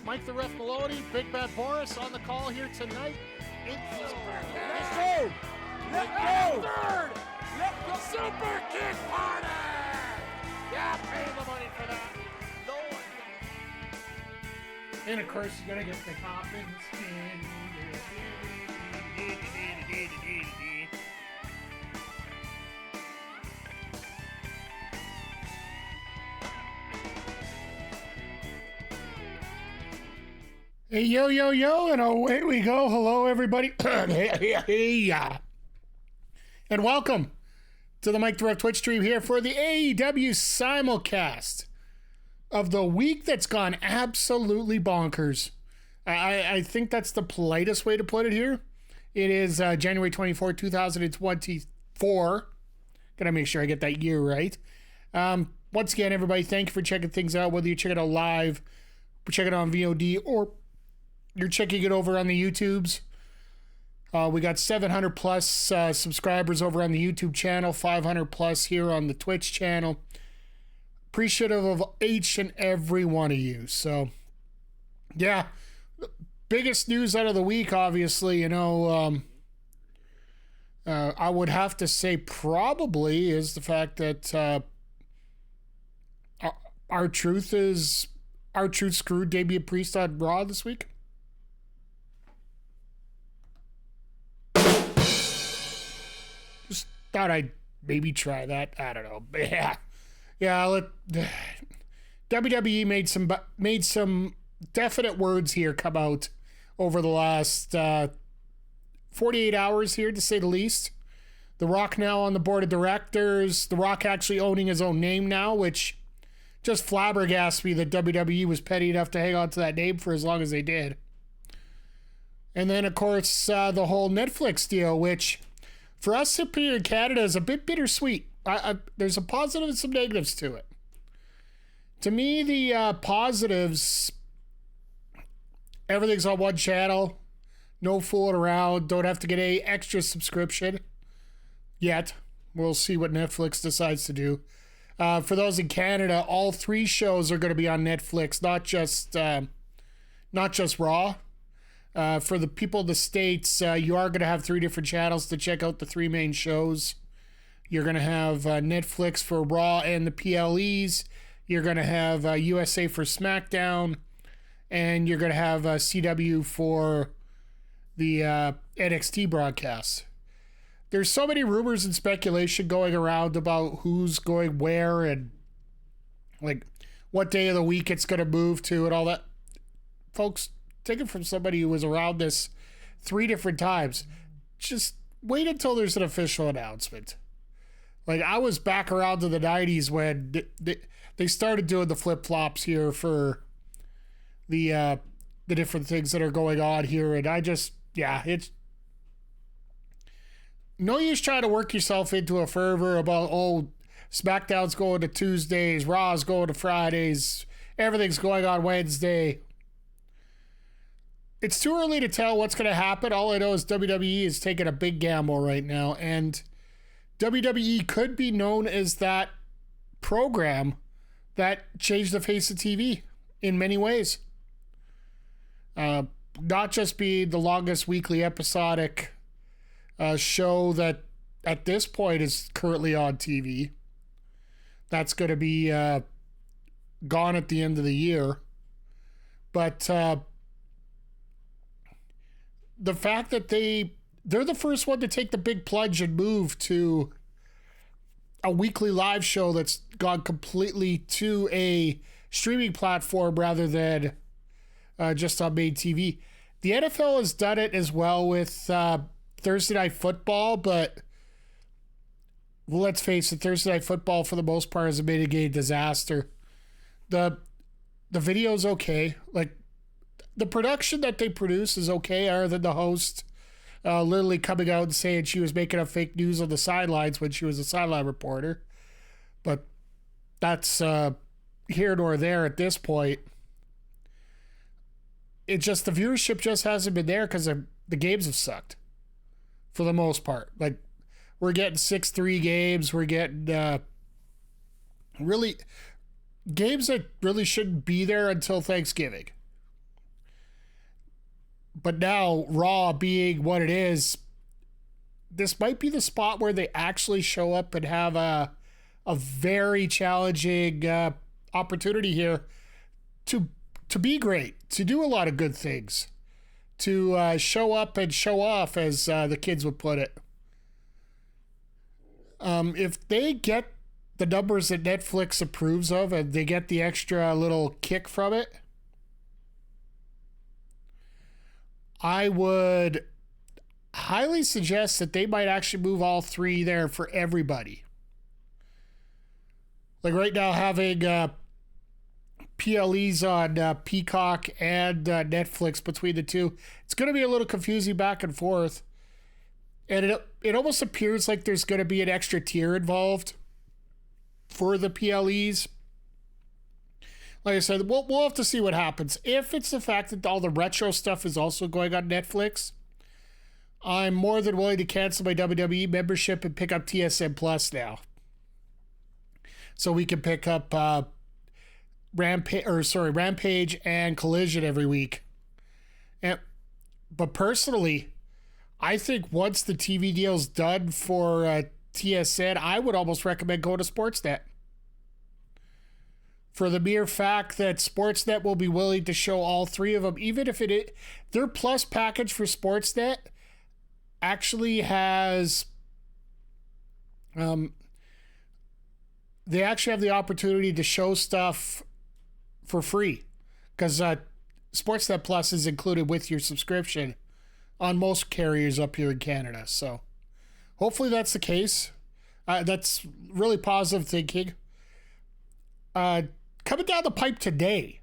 Mike the Ref Maloney, Big Bad Boris on the call here tonight. Let's go! Let's go! Third! Let the Super Kick Party! Yeah, pay the money for that. No one. And of course, you gotta get the Coffin spin. Hey, yo, yo, yo, and away we go. Hello, everybody. And welcome to the Mike the Ref Twitch stream here for the AEW simulcast of the week that's gone absolutely bonkers. I think that's the politest way to put it here. It is January 24, 2024. Gotta make sure I get that year right. Once again, everybody, thank you for checking things out, whether you check it out live, check it on VOD, or you're checking it over on the YouTubes. We got 700 plus subscribers over on the YouTube channel, 500 plus here on the Twitch channel. Appreciative of each and every one of you. So, yeah, biggest news out of the week, obviously, I would have to say probably is the fact that R-Truth screwed Damian Priest on Raw this week. Just thought I'd maybe try that. I don't know. Yeah. WWE made some definite words here come out over the last 48 hours here, to say the least. The Rock now on the board of directors. The Rock actually owning his own name now, which just flabbergasted me that WWE was petty enough to hang on to that name for as long as they did. And then, of course, the whole Netflix deal, which for us up here in Canada is a bit bittersweet. There's a positive and some negatives to it. To me, the positives, everything's on one channel, no fooling around, don't have to get any extra subscription yet. We'll see what Netflix decides to do. For those in Canada, all 3 shows are going to be on Netflix, not just Raw. For the people in the States, you are going to have 3 different channels to check out the 3 main shows. You're going to have Netflix for Raw and the PLEs. You're going to have USA for SmackDown. And you're going to have CW for the NXT broadcasts. There's so many rumors and speculation going around about who's going where and like what day of the week it's going to move to and all that. Folks, take it from somebody who was around this 3 different times. Just wait until there's an official announcement. Like, I was back around to the 90s when they started doing the flip-flops here for the different things that are going on here. And it's no use trying to work yourself into a fervor about, SmackDown's going to Tuesdays, Raw's going to Fridays, everything's going on Wednesday. It's too early to tell what's going to happen. All I know is WWE is taking a big gamble right now, and WWE could be known as that program that changed the face of TV in many ways. Not just be the longest weekly episodic show that at this point is currently on TV. That's going to be gone at the end of the year. But the fact that they're the first one to take the big plunge and move to a weekly live show that's gone completely to a streaming platform rather than just on main TV. The NFL has done it as well with Thursday Night Football, but let's face it, Thursday Night Football for the most part is a mitigated disaster. The video's okay. Like, the production that they produce is okay, other than the host literally coming out and saying she was making up fake news on the sidelines when she was a sideline reporter. But that's here nor there at this point. It just, the viewership just hasn't been there because the games have sucked for the most part. Like, we're getting 6-3 games. We're getting really games that really shouldn't be there until Thanksgiving. But now, Raw being what it is, this might be the spot where they actually show up and have a very challenging opportunity here to be great, to do a lot of good things, to show up and show off, as the kids would put it. If they get the numbers that Netflix approves of and they get the extra little kick from it, I would highly suggest that they might actually move all three there for everybody. Like right now, having PLEs on Peacock and Netflix between the two, it's going to be a little confusing back and forth. And it almost appears like there's going to be an extra tier involved for the PLEs. Like I said, we'll have to see what happens. If it's the fact that all the retro stuff is also going on Netflix, I'm more than willing to cancel my WWE membership and pick up TSN Plus now. So we can pick up Rampage and Collision every week. But personally, I think once the TV deal's done for TSN, I would almost recommend going to Sportsnet. For the mere fact that Sportsnet will be willing to show all three of them, even if their plus package for Sportsnet actually has, they actually have the opportunity to show stuff for free, because Sportsnet Plus is included with your subscription on most carriers up here in Canada. So hopefully that's the case. That's really positive thinking. Coming down the pipe today,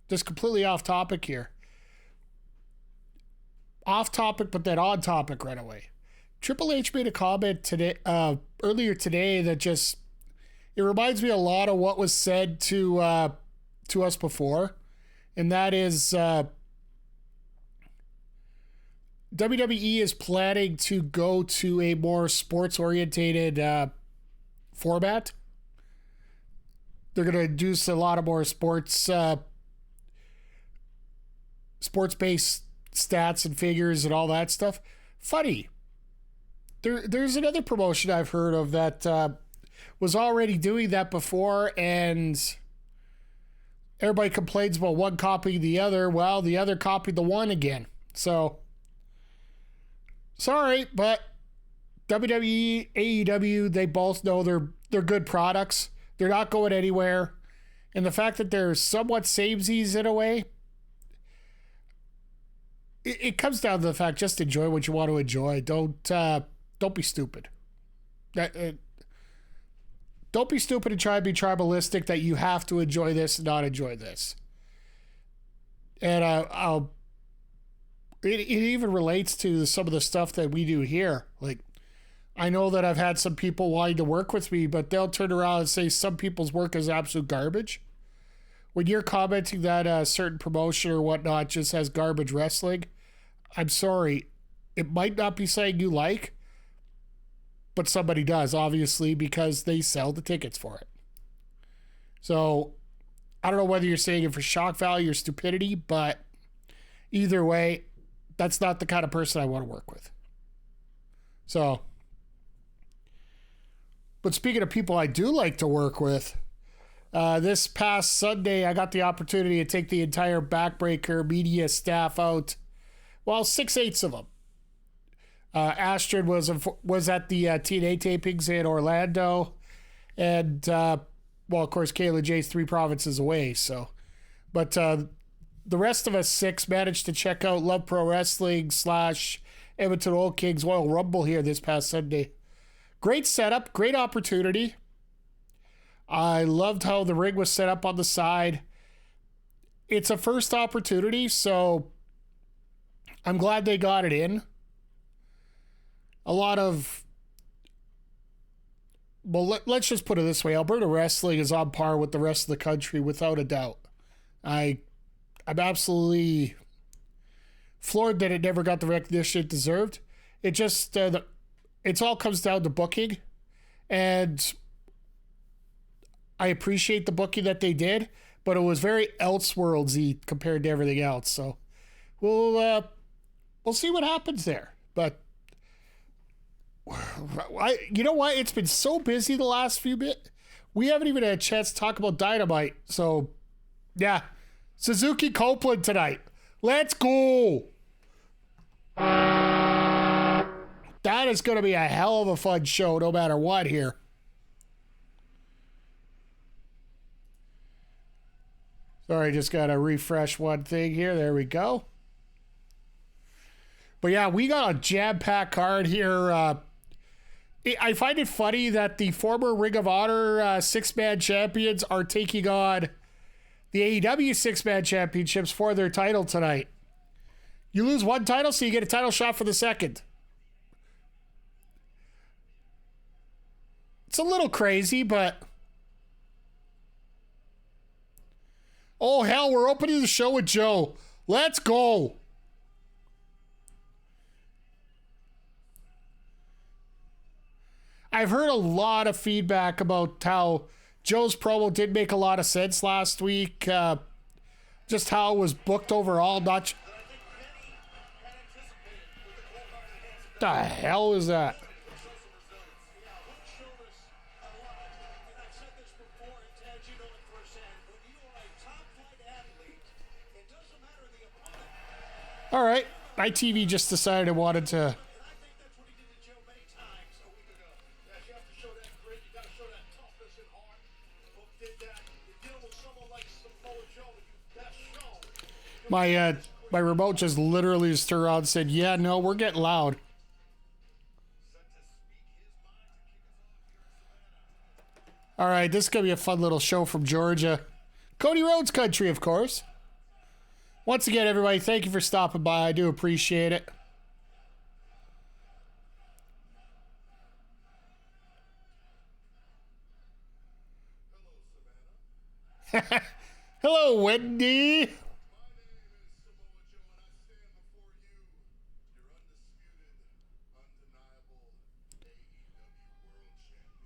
just completely off topic here. Off topic, but then on topic right away. Triple H made a comment today, earlier today, that just, it reminds me a lot of what was said to us before, and that is WWE is planning to go to a more sports-orientated format. They're going to introduce a lot of more sports-based stats and figures and all that stuff. Funny. There's another promotion I've heard of that was already doing that before, and everybody complains about one copying the other. Well, the other copied the one again. So, sorry, but WWE, AEW, they both know they're good products. They're not going anywhere. And the fact that they're somewhat samesies in a way, it comes down to the fact, just enjoy what you want to enjoy. Don't be stupid. Don't be stupid and try to be tribalistic that you have to enjoy this and not enjoy this. And it even relates to some of the stuff that we do here. Like, I know that I've had some people wanting to work with me, but they'll turn around and say some people's work is absolute garbage. When you're commenting that a certain promotion or whatnot just has garbage wrestling, I'm sorry. It might not be something you like, but somebody does, obviously, because they sell the tickets for it. So, I don't know whether you're saying it for shock value or stupidity, but either way, that's not the kind of person I want to work with. So, but speaking of people I do like to work with, this past Sunday, I got the opportunity to take the entire Backbreaker media staff out. Well, 6/8 of them. Astrid was at the TNA tapings in Orlando, and well, of course, Kayla J's 3 provinces away. So, but the rest of us 6 managed to check out Love Pro Wrestling / Edmonton Old Kings Royal Rumble here this past Sunday. Great setup, great opportunity. I loved how the ring was set up on the side. It's a first opportunity, so I'm glad they got it in. Let's just put it this way. Alberta wrestling is on par with the rest of the country, without a doubt. I'm absolutely floored that it never got the recognition it deserved. It just, it all comes down to booking, and I appreciate the booking that they did, but it was very Elseworldsy compared to everything else. So we'll we'll see what happens there. But you know what? It's been so busy the last few bit. We haven't even had a chance to talk about Dynamite. So, yeah. Suzuki Copeland tonight. Let's go. That is going to be a hell of a fun show no matter what here. Sorry, just got to refresh one thing here. There we go. But yeah, we got a jam-packed card here. I find it funny that the former Ring of Honor six-man champions are taking on the AEW six-man championships for their title tonight. You lose one title, so you get a title shot for the second. It's a little crazy, but... Oh, hell, we're opening the show with Joe. Let's go. I've heard a lot of feedback about how Joe's promo did make a lot of sense last week. Just how it was booked overall. Not... The hell is that? All right, my TV just decided it wanted to. My remote just literally just turned around and said, "Yeah, no, we're getting loud." All right, this is gonna be a fun little show from Georgia, Cody Rhodes country, of course. Once again, everybody, thank you for stopping by. I do appreciate it. Hello, Wendy.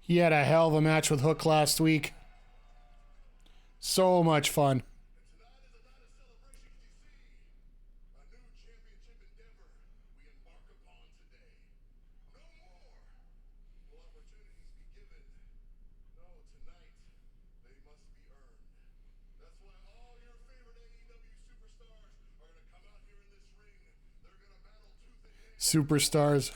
He had a hell of a match with Hook last week. So much fun. Superstars.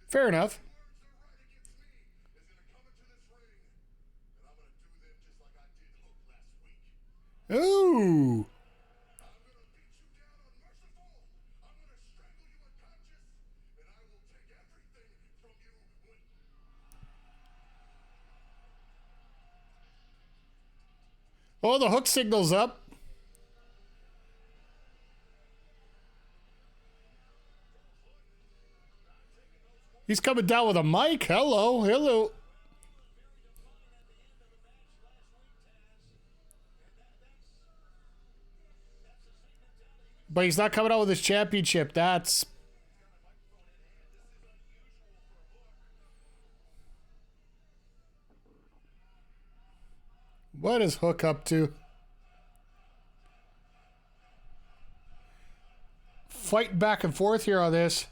Fair enough. Ooh. Oh, the Hook signal's up. He's coming down with a mic. Hello, hello. But he's not coming out with his championship. That's... What is Hook up to? Fighting back and forth here on this.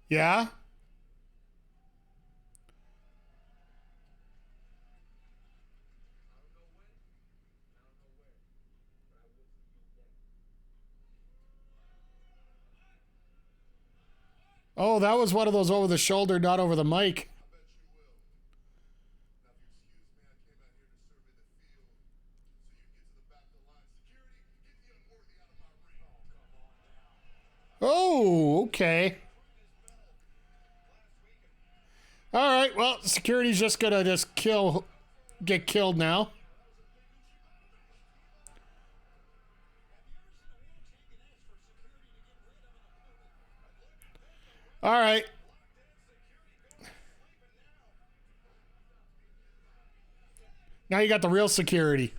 Yeah? Oh, that was one of those over the shoulder, not over the mic. Oh, okay. All right, well, security's just gonna get killed now. All right, Now you got the real security.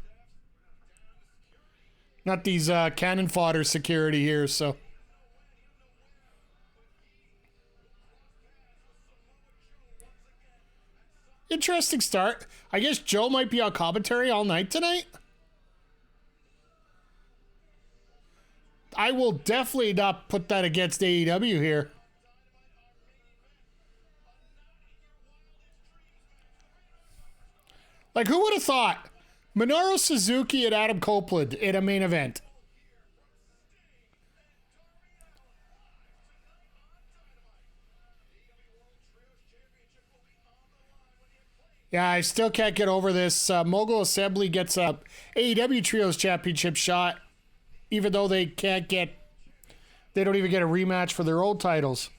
Not these cannon fodder security here, so. Interesting start. I guess Joe might be on commentary all night tonight. I will definitely not put that against AEW here. Like, who would have thought Minuro Suzuki and Adam Copeland in a main event? Yeah, I still can't get over this. Mogul Assembly gets a AEW Trios Championship shot, even though they don't even get a rematch for their old titles.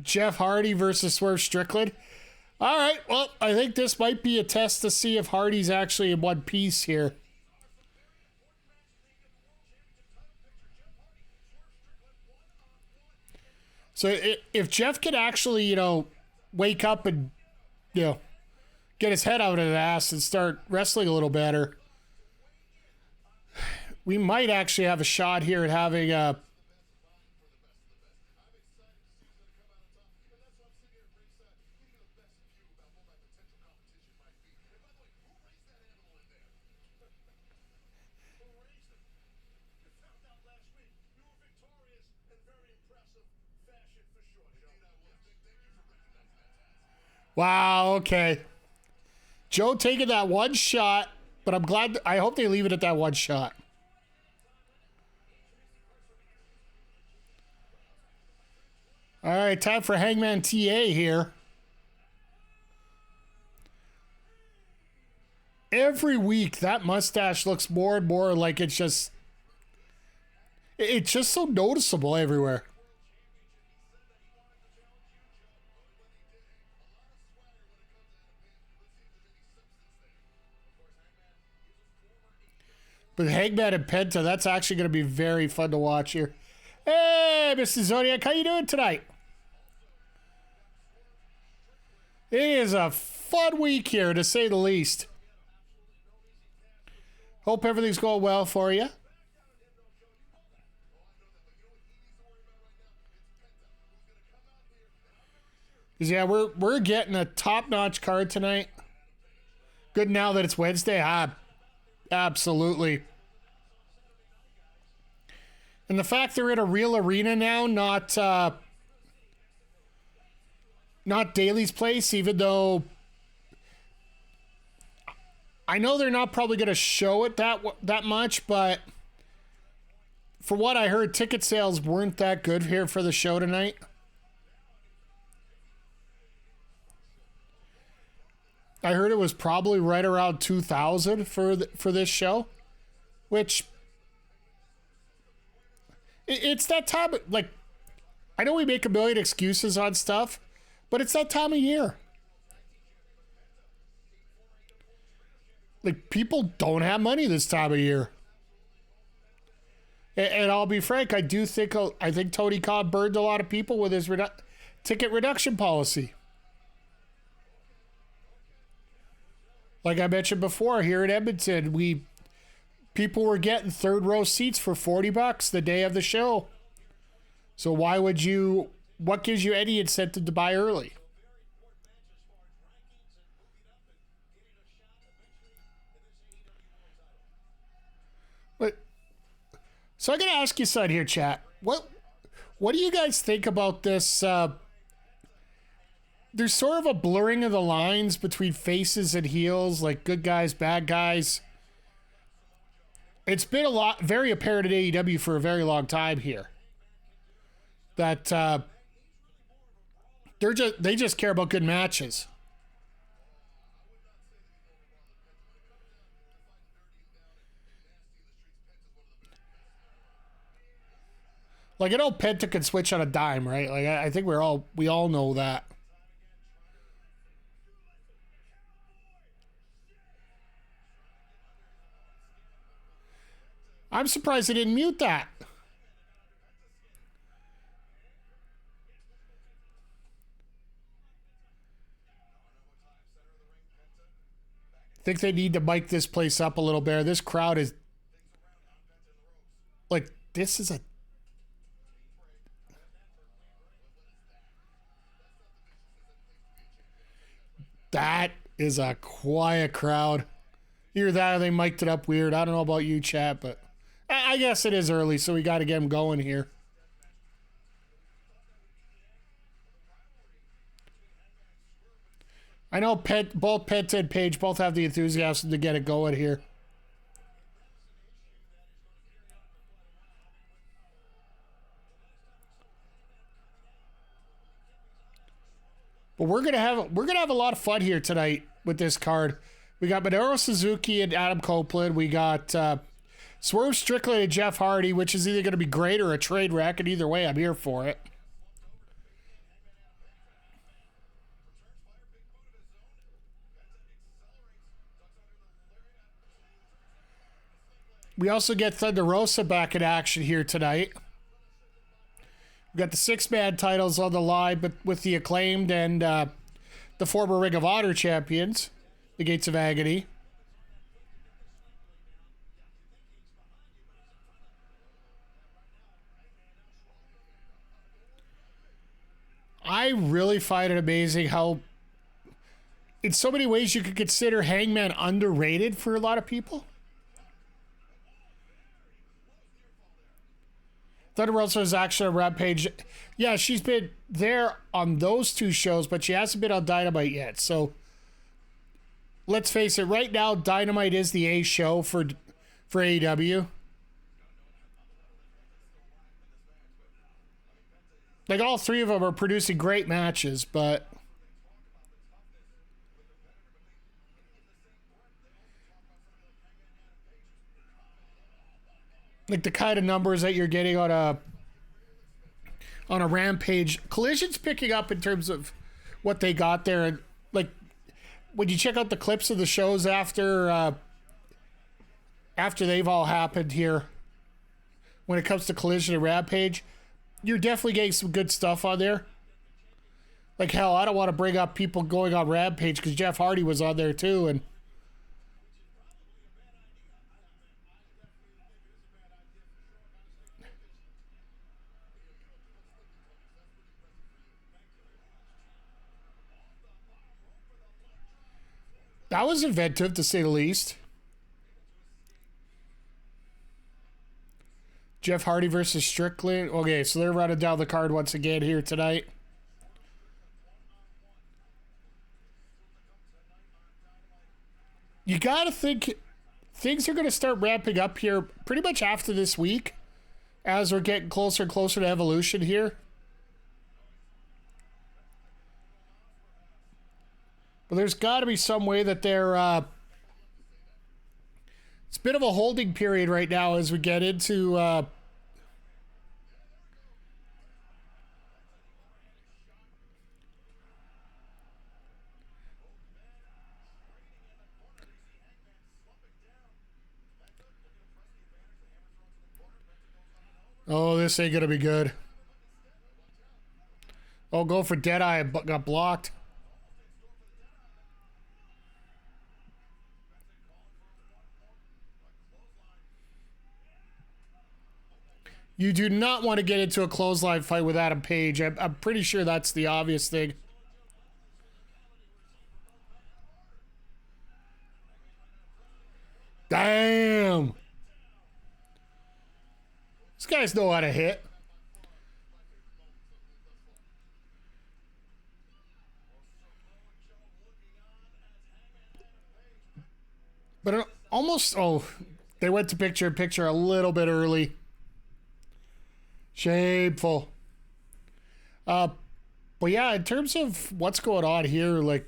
Jeff Hardy versus Swerve Strickland. All right, well, I think this might be a test to see if Hardy's actually in one piece here. So if Jeff could actually, wake up and, get his head out of his ass and start wrestling a little better, we might actually have a shot here at having a... Wow, okay. Joe taking that one shot, but I hope they leave it at that one shot. All right, time for Hangman TA here. Every week, that mustache looks more and more like it's just so noticeable everywhere. But Hangman and Penta, that's actually going to be very fun to watch here. Hey, Mr. Zodiac, how you doing tonight? It is a fun week here, to say the least. Hope everything's going well for you. Because, yeah, we're getting a top-notch card tonight. Good now that it's Wednesday. Absolutely. And the fact they're in a real arena now, not Daly's Place, even though I know they're not probably going to show it that much, but for what I heard, ticket sales weren't that good here for the show tonight. I heard it was probably right around 2,000 for this show, which it's that time. Like, I know we make a million excuses on stuff, but it's that time of year. Like, people don't have money this time of year. And I'll be frank, I think Tony Khan burned a lot of people with his ticket reduction policy. Like I mentioned before, here in Edmonton, people were getting third row seats for $40 the day of the show. So what gives you any incentive to buy early? So I'm going to ask you something here, chat. What do you guys think about this? There's sort of a blurring of the lines between faces and heels, like good guys, bad guys. It's been very apparent at AEW for a very long time here that they just care about good matches. Like, I know Penta can switch on a dime, right? Like, I think we all know that. I'm surprised they didn't mute that. think they need to mic this place up a little bit. This crowd is like, this is a... That is a quiet crowd. Either that or they mic'd it up weird. I don't know about you, chat, but I guess it is early, so we got to get them going here. I know both Penta and Page both have the enthusiasm to get it going here. But we're gonna have a lot of fun here tonight with this card. We got Minuro Suzuki and Adam Copeland. We got Swerve Strickland and Jeff Hardy, which is either going to be great or a trade wreck, and either way, I'm here for it. We also get Thunder Rosa back in action here tonight. We got the 6-man titles on the line, but with the Acclaimed and the former Ring of Honor champions, the Gates of Agony. I really find it amazing how, in so many ways, you could consider Hangman underrated for a lot of people. Thunder Rosa is actually on Rampage. Yeah, she's been there on those 2 shows, but she hasn't been on Dynamite yet. So let's face it, right now Dynamite is the A show for AEW. Like, all 3 of them are producing great matches, but like the kind of numbers that you're getting on a Rampage, Collision's picking up in terms of what they got there. And like, when you check out the clips of the shows after they've all happened here, when it comes to Collision and Rampage, you're definitely getting some good stuff on there. Like, hell, I don't want to bring up people going on Rampage because Jeff Hardy was on there too, and that was inventive, to say the least. Jeff Hardy versus Strickland. Okay, so they're running down the card once again here tonight. You got to think things are going to start ramping up here pretty much after this week as we're getting closer and closer to Evolution here. But there's got to be some way that they're... it's a bit of a holding period right now as we get into... oh, this ain't going to be good. Oh, go for Deadeye, but got blocked. You do not want to get into a clothesline fight with Adam Page. I'm pretty sure that's the obvious thing. Damn. These guys know how to hit. But it almost... oh, they went to picture-in-picture a little bit early. Shameful. But yeah, in terms of what's going on here, like...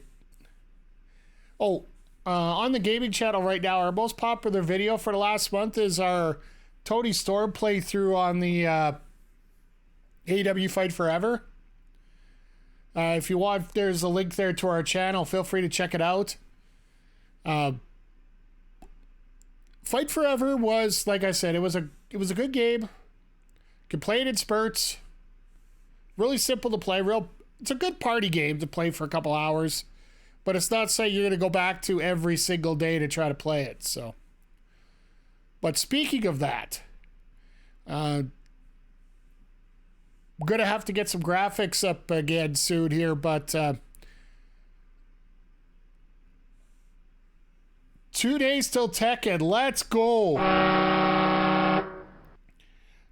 oh, on the gaming channel right now, our most popular video for the last month is our Tony Storm playthrough on the AEW Fight Forever. If you want, there's a link there to our channel. Feel free to check it out. Fight Forever was, like I said, it was a good game. You can play it in spurts. Really simple to play. It's a good party game to play for a couple hours But it's not saying you're going to go back to every single day to try to play it. So, but speaking of that, we're going to have to get some graphics up again soon here. But 2 days till Tekken. Let's go.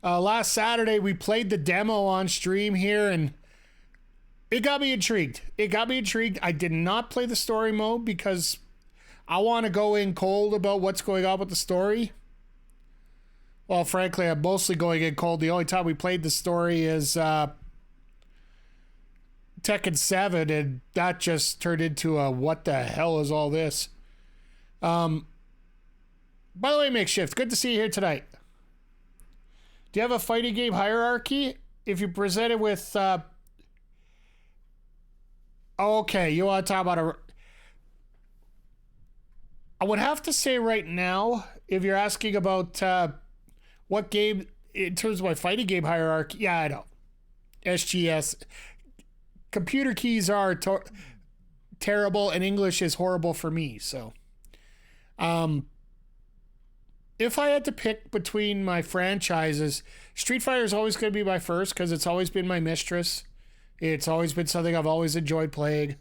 Last Saturday, we played the demo on stream here, and it got me intrigued. I did not play the story mode because I want to go in cold about what's going on with the story. Well, frankly, I'm mostly going in cold. The only time we played the story is Tekken 7, and that just turned into a what the hell is all this? By the way, Makeshift, good to see you here tonight. Do you have a fighting game hierarchy? If you present it with... okay, you want to talk about I would have to say right now, if you're asking about what game, in terms of my fighting game hierarchy, yeah, I know. SGS. Computer keys are terrible, and English is horrible for me, so... if I had to pick between my franchises, Street Fighter is always going to be my first because it's always been my mistress. It's always been something I've always enjoyed playing.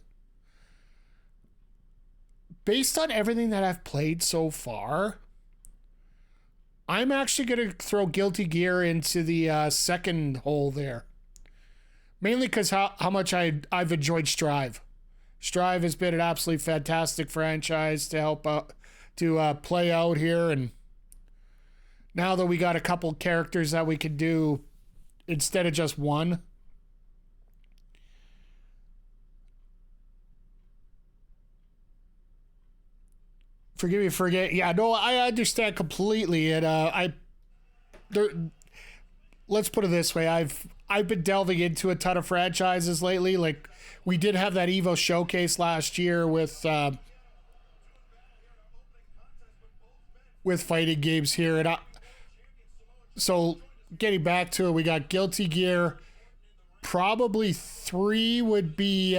Based on everything that I've played so far, I'm actually going to throw Guilty Gear into the second hole there. Mainly because how much I've enjoyed Strive. Strive has been an absolutely fantastic franchise to help out, to play out here, and now that we got a couple characters that we can do instead of just one. Forgive me, forget. Yeah, no, I understand completely. And let's put it this way: I've been delving into a ton of franchises lately. Like, we did have that Evo showcase last year with fighting games here, and so getting back to it, we got Guilty Gear. Probably 3 would be.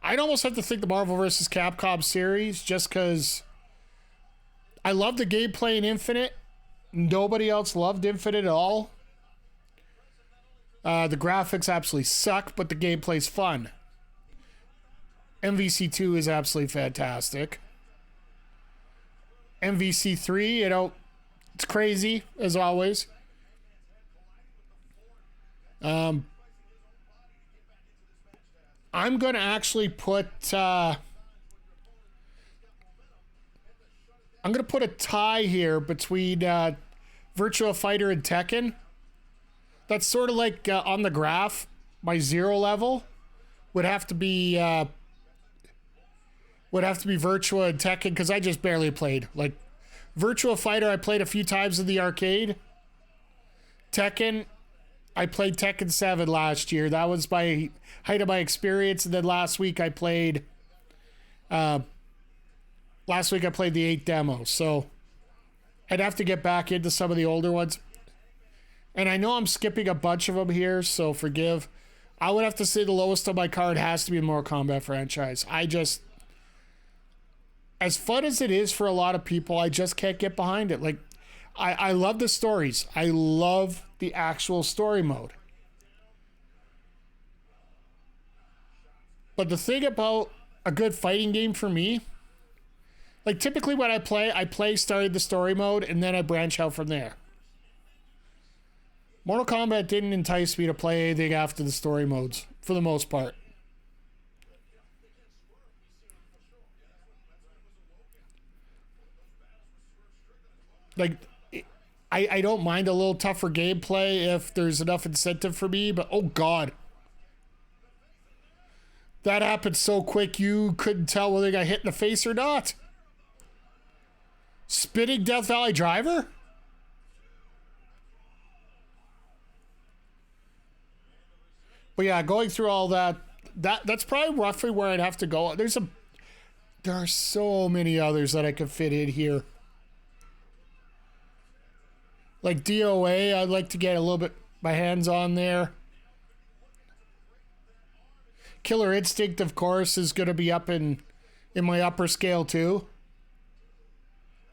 I'd almost have to think the Marvel vs. Capcom series, just because I love the gameplay in Infinite. Nobody else loved Infinite at all. The graphics absolutely suck, but the gameplay's fun. MVC2 is absolutely fantastic. MVC3, you know, it's crazy, as always. I'm going to actually put... I'm going to put a tie here between Virtua Fighter and Tekken. That's sort of like on the graph. My 0 level would have to be Virtua and Tekken, because I just barely played. Like, Virtua Fighter, I played a few times in the arcade. Tekken, I played Tekken 7 last year. That was my height of my experience. And then last week I played the 8th demo. So I'd have to get back into some of the older ones. And I know I'm skipping a bunch of them here, so forgive. I would have to say the lowest on my card has to be a Mortal Kombat franchise. As fun as it is for a lot of people, I just can't get behind it. Like, I love the stories. I love the actual story mode. But the thing about a good fighting game for me, like, typically when I play started the story mode, and then I branch out from there. Mortal Kombat didn't entice me to play anything after the story modes, for the most part. Like, I don't mind a little tougher gameplay if there's enough incentive for me, but oh god. That happened so quick you couldn't tell whether they got hit in the face or not. Spinning Death Valley Driver? But yeah, going through all that's probably roughly where I'd have to go. There are so many others that I could fit in here. Like DOA, I'd like to get a little bit my hands on there. Killer Instinct, of course, is going to be up in my upper scale too.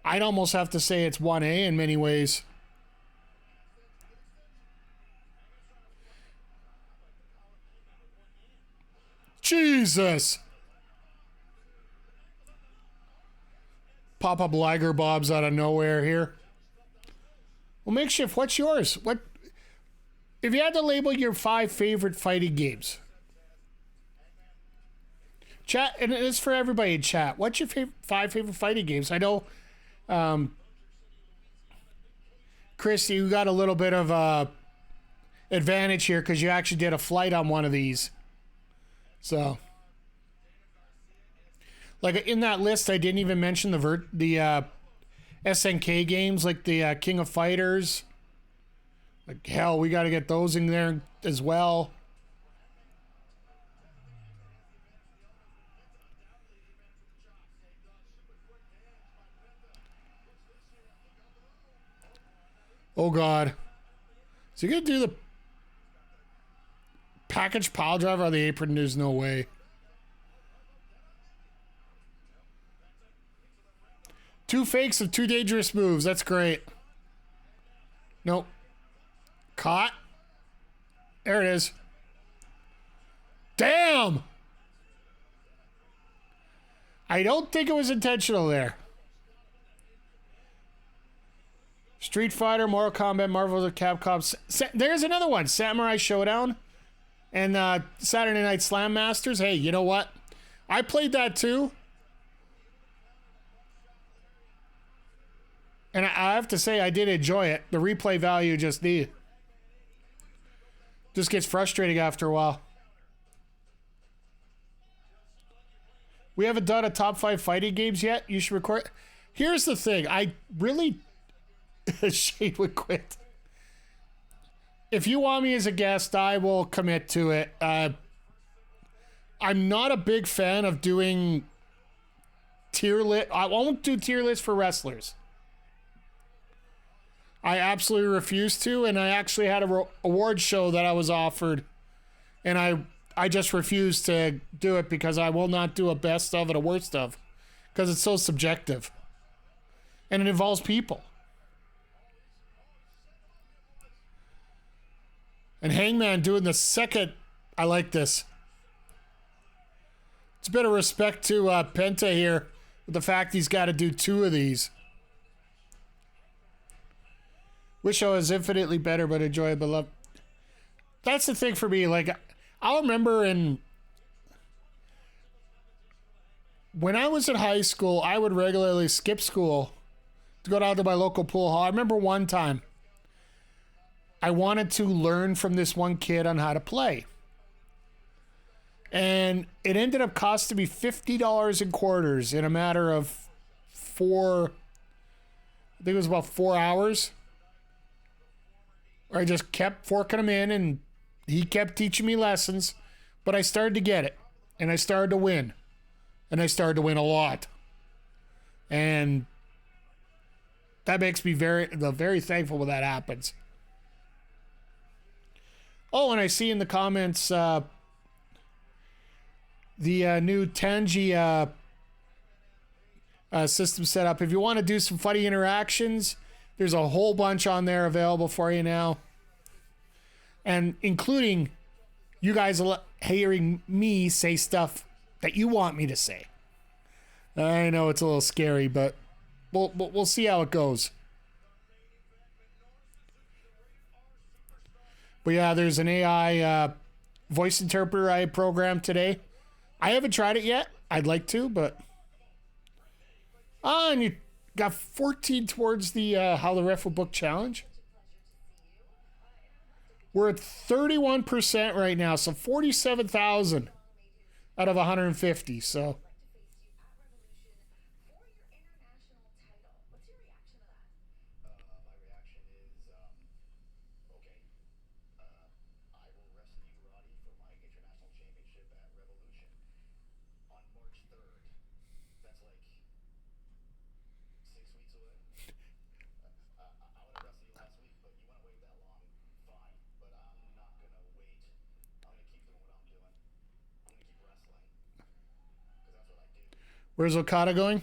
I'd almost have to say it's 1A in many ways. Jesus! Pop up Liger Bobs out of nowhere here. Well, Makeshift, what's yours? What if you had to label your 5 favorite fighting games? Chat, and it's for everybody in chat. What's your 5 favorite fighting games? I know, Christy, you got a little bit of advantage here because you actually did a flight on one of these. So, like in that list, I didn't even mention the SNK games like the King of Fighters. Like hell, we got to get those in there as well. Oh God, is he gonna do the package pile driver on the apron? There's no way. Two fakes of 2 dangerous moves. That's great. Nope. Caught. There it is. Damn! I don't think it was intentional there. Street Fighter, Mortal Kombat, Marvel vs. Capcom. There's another one. Samurai Showdown. And Saturday Night Slam Masters. Hey, you know what? I played that too. And I have to say, I did enjoy it. The replay value just gets frustrating after a while. We haven't done a top 5 fighting games yet. You should record. Here's the thing. I really... Shade would quit. If you want me as a guest, I will commit to it. I'm not a big fan of doing tier list. I won't do tier lists for wrestlers. I absolutely refuse to, and I actually had a award show that I was offered, and I just refused to do it because I will not do a best of and a worst of because it's so subjective, and it involves people. And Hangman doing the second, I like this. It's a bit of respect to Penta here with the fact he's got to do 2 of these. Wish I was infinitely better, but enjoyable. Love. That's the thing for me. Like, I'll remember when I was in high school, I would regularly skip school to go down to my local pool hall. I remember one time I wanted to learn from this one kid on how to play. And it ended up costing me $50 in quarters in a matter of I think it was about 4 hours. I just kept forking him in, and he kept teaching me lessons. But I started to get it, and I started to win. And I started to win a lot. And that makes me very thankful when that happens. Oh, and I see in the comments the new Tangi system set up. If you want to do some funny interactions, there's a whole bunch on there available for you now. And including you guys hearing me say stuff that you want me to say. I know it's a little scary, but we'll see how it goes. But yeah, there's an AI voice interpreter I programmed today. I haven't tried it yet. I'd like to, but... and you got 14 towards the How the Ref Will Book challenge. We're at 31% right now, so 47,000 out of 150, so... Where's Okada going?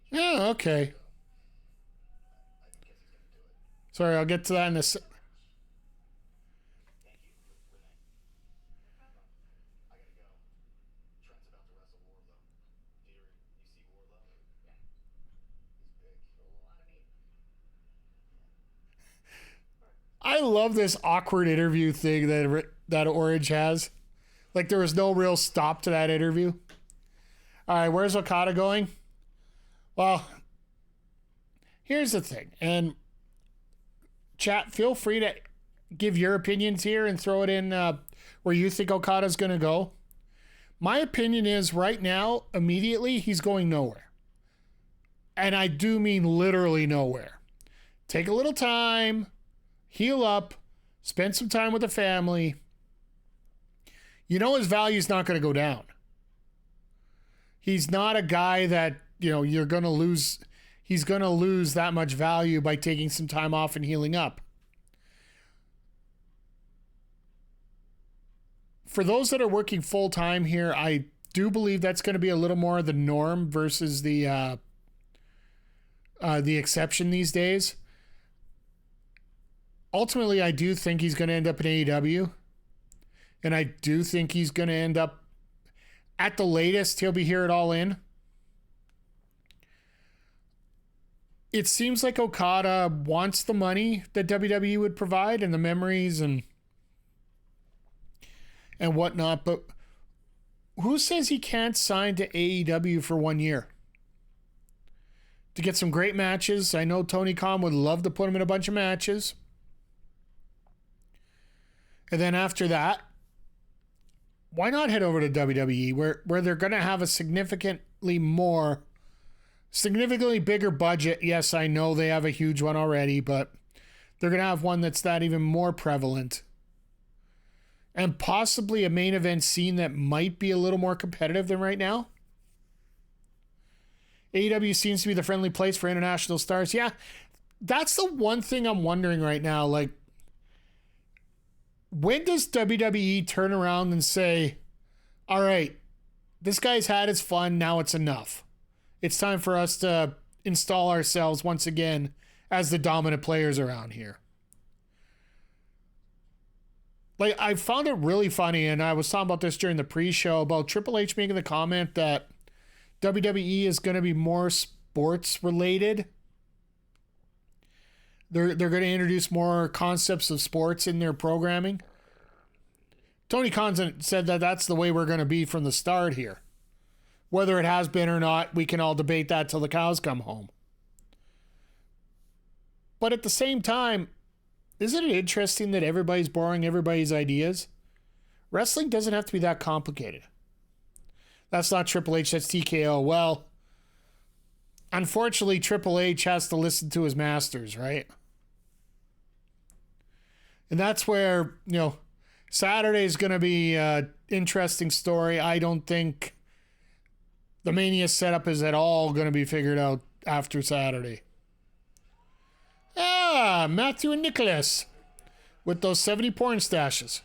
Yeah, okay. Sorry, I'll get to that in a sec. I love this awkward interview thing that Orange has. Like there was no real stop to that interview. All right, where's Okada going? Well, here's the thing, and chat, feel free to give your opinions here and throw it in where you think Okada's going to go. My opinion is right now, immediately, he's going nowhere. And I do mean literally nowhere. Take a little time, heal up, spend some time with the family. You know his value's not going to go down. He's not a guy that, you're going to lose. He's going to lose that much value by taking some time off and healing up. For those that are working full time here, I do believe that's going to be a little more the norm versus the exception these days. Ultimately, I do think he's going to end up in AEW. And I do think he's going to end up, at the latest, he'll be here at All In. It seems like Okada wants the money that WWE would provide and the memories and whatnot, but who says he can't sign to AEW for 1 year? To get some great matches. I know Tony Khan would love to put him in a bunch of matches. And then after that, why not head over to WWE where they're going to have a significantly bigger budget. Yes, I know they have a huge one already, but they're going to have one that's that even more prevalent. And possibly a main event scene that might be a little more competitive than right now. AEW seems to be the friendly place for international stars. Yeah, that's the one thing I'm wondering right now. Like, when does WWE turn around and say, all right, this guy's had his fun, now it's enough. It's time for us to install ourselves once again as the dominant players around here. Like, I found it really funny, and I was talking about this during the pre-show, about Triple H making the comment that WWE is going to be more sports-related. They're going to introduce more concepts of sports in their programming. Tony Khan said that that's the way we're going to be from the start here. Whether it has been or not, we can all debate that till the cows come home. But at the same time, isn't it interesting that everybody's borrowing everybody's ideas? Wrestling doesn't have to be that complicated. That's not Triple H, that's TKO. Well, unfortunately, Triple H has to listen to his masters, right? And that's where, Saturday is going to be an interesting story. I don't think the Mania setup is at all going to be figured out after Saturday. Ah, Matthew and Nicholas with those 70 porn stashes.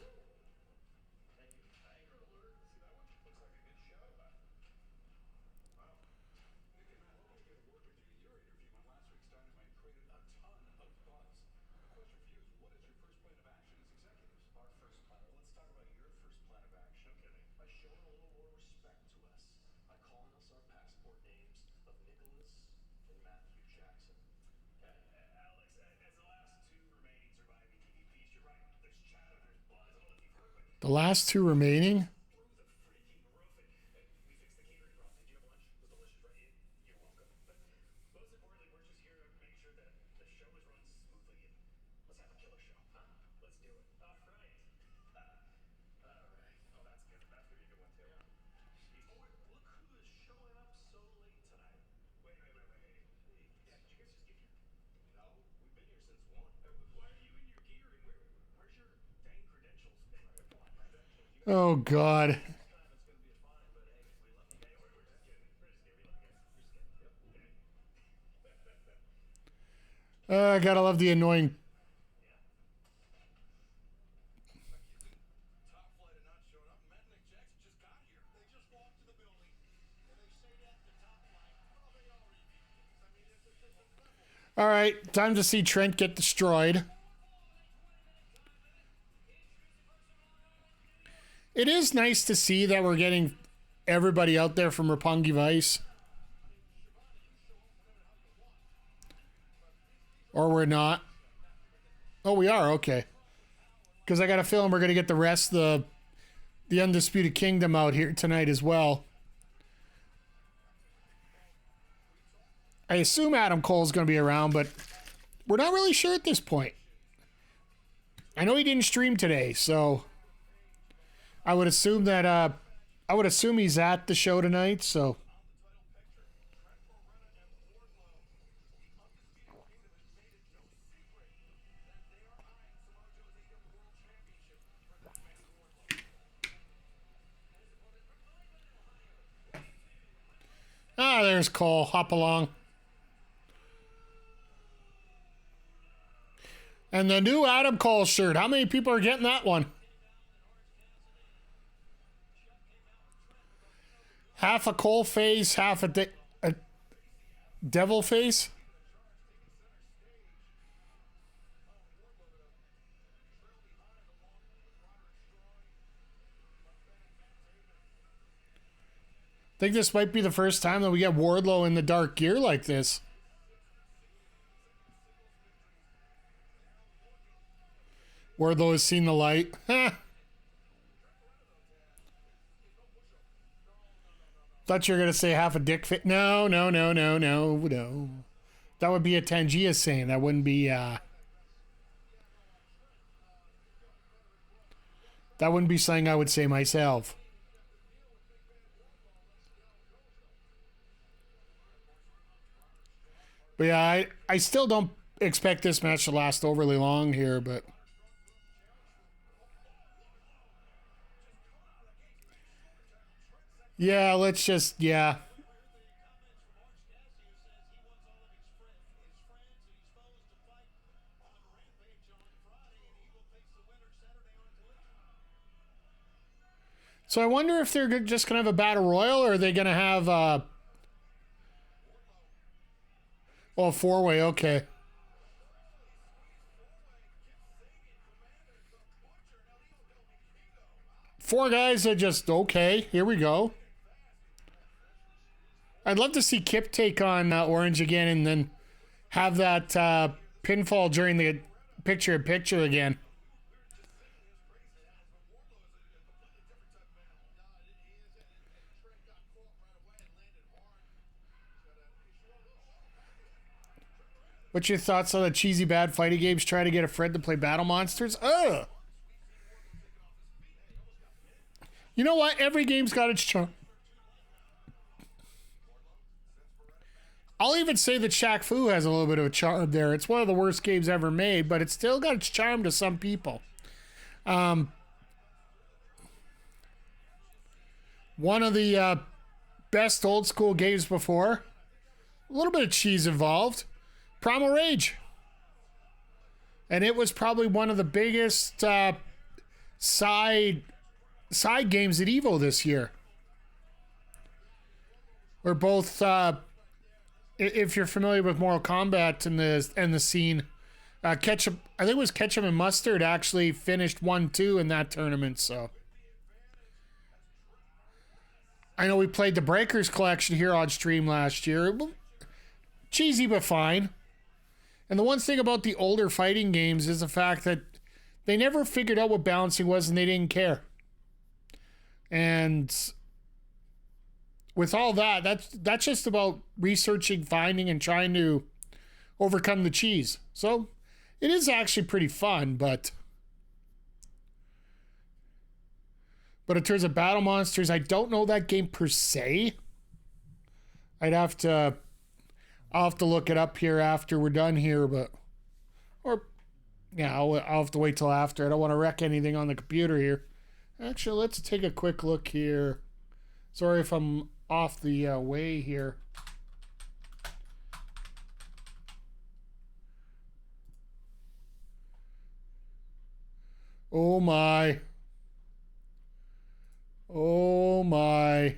The last two remaining? Oh, God. I gotta love the annoying. All right, time to see Trent get destroyed. It is nice to see that we're getting everybody out there from Roppongi Vice. Or we're not. Oh, we are? Okay. Because I got a feeling we're going to get the rest of the Undisputed Kingdom out here tonight as well. I assume Adam Cole's going to be around, but we're not really sure at this point. I know he didn't stream today, so I would assume that he's at the show tonight, so there's Cole. Hop along. And the new Adam Cole shirt. How many people are getting that one? Half a Cole face, half a devil face. I think this might be the first time that we get Wardlow in the dark gear like this. Wardlow has seen the light. Thought you were going to say half a dick fit. No. That would be a Tangia saying. That wouldn't be, that wouldn't be something I would say myself. But yeah, I still don't expect this match to last overly long here, but yeah, let's just, yeah. So I wonder if they're just going to have a battle royal, or are they going to have oh, four-way, okay. Four guys are just, okay, here we go. I'd love to see Kip take on Orange again and then have that pinfall during the picture-in-picture again. What's your thoughts on the cheesy bad fighting games trying to get a friend to play Battle Monsters? Ugh. You know what? Every game's got its charm. I'll even say that Shaq Fu has a little bit of a charm there. It's one of the worst games ever made, but it's still got its charm to some people. One of the best old school games before. A little bit of cheese involved. Primal Rage. And it was probably one of the biggest side games at EVO this year. We're both, if you're familiar with Mortal Kombat and the scene, Ketchup, I think it was Ketchup and Mustard actually finished 1-2 in that tournament, so. I know we played the Breakers Collection here on stream last year. Cheesy but fine. And the one thing about the older fighting games is the fact that they never figured out what balancing was and they didn't care. And with all that, that's just about researching, finding, and trying to overcome the cheese. So it is actually pretty fun, but in terms of Battle Monsters, I don't know that game per se. I'll have to look it up here after we're done here, I'll have to wait till after. I don't want to wreck anything on the computer here. Actually, let's take a quick look here. Sorry if I'm off the way here. Oh my. Oh my.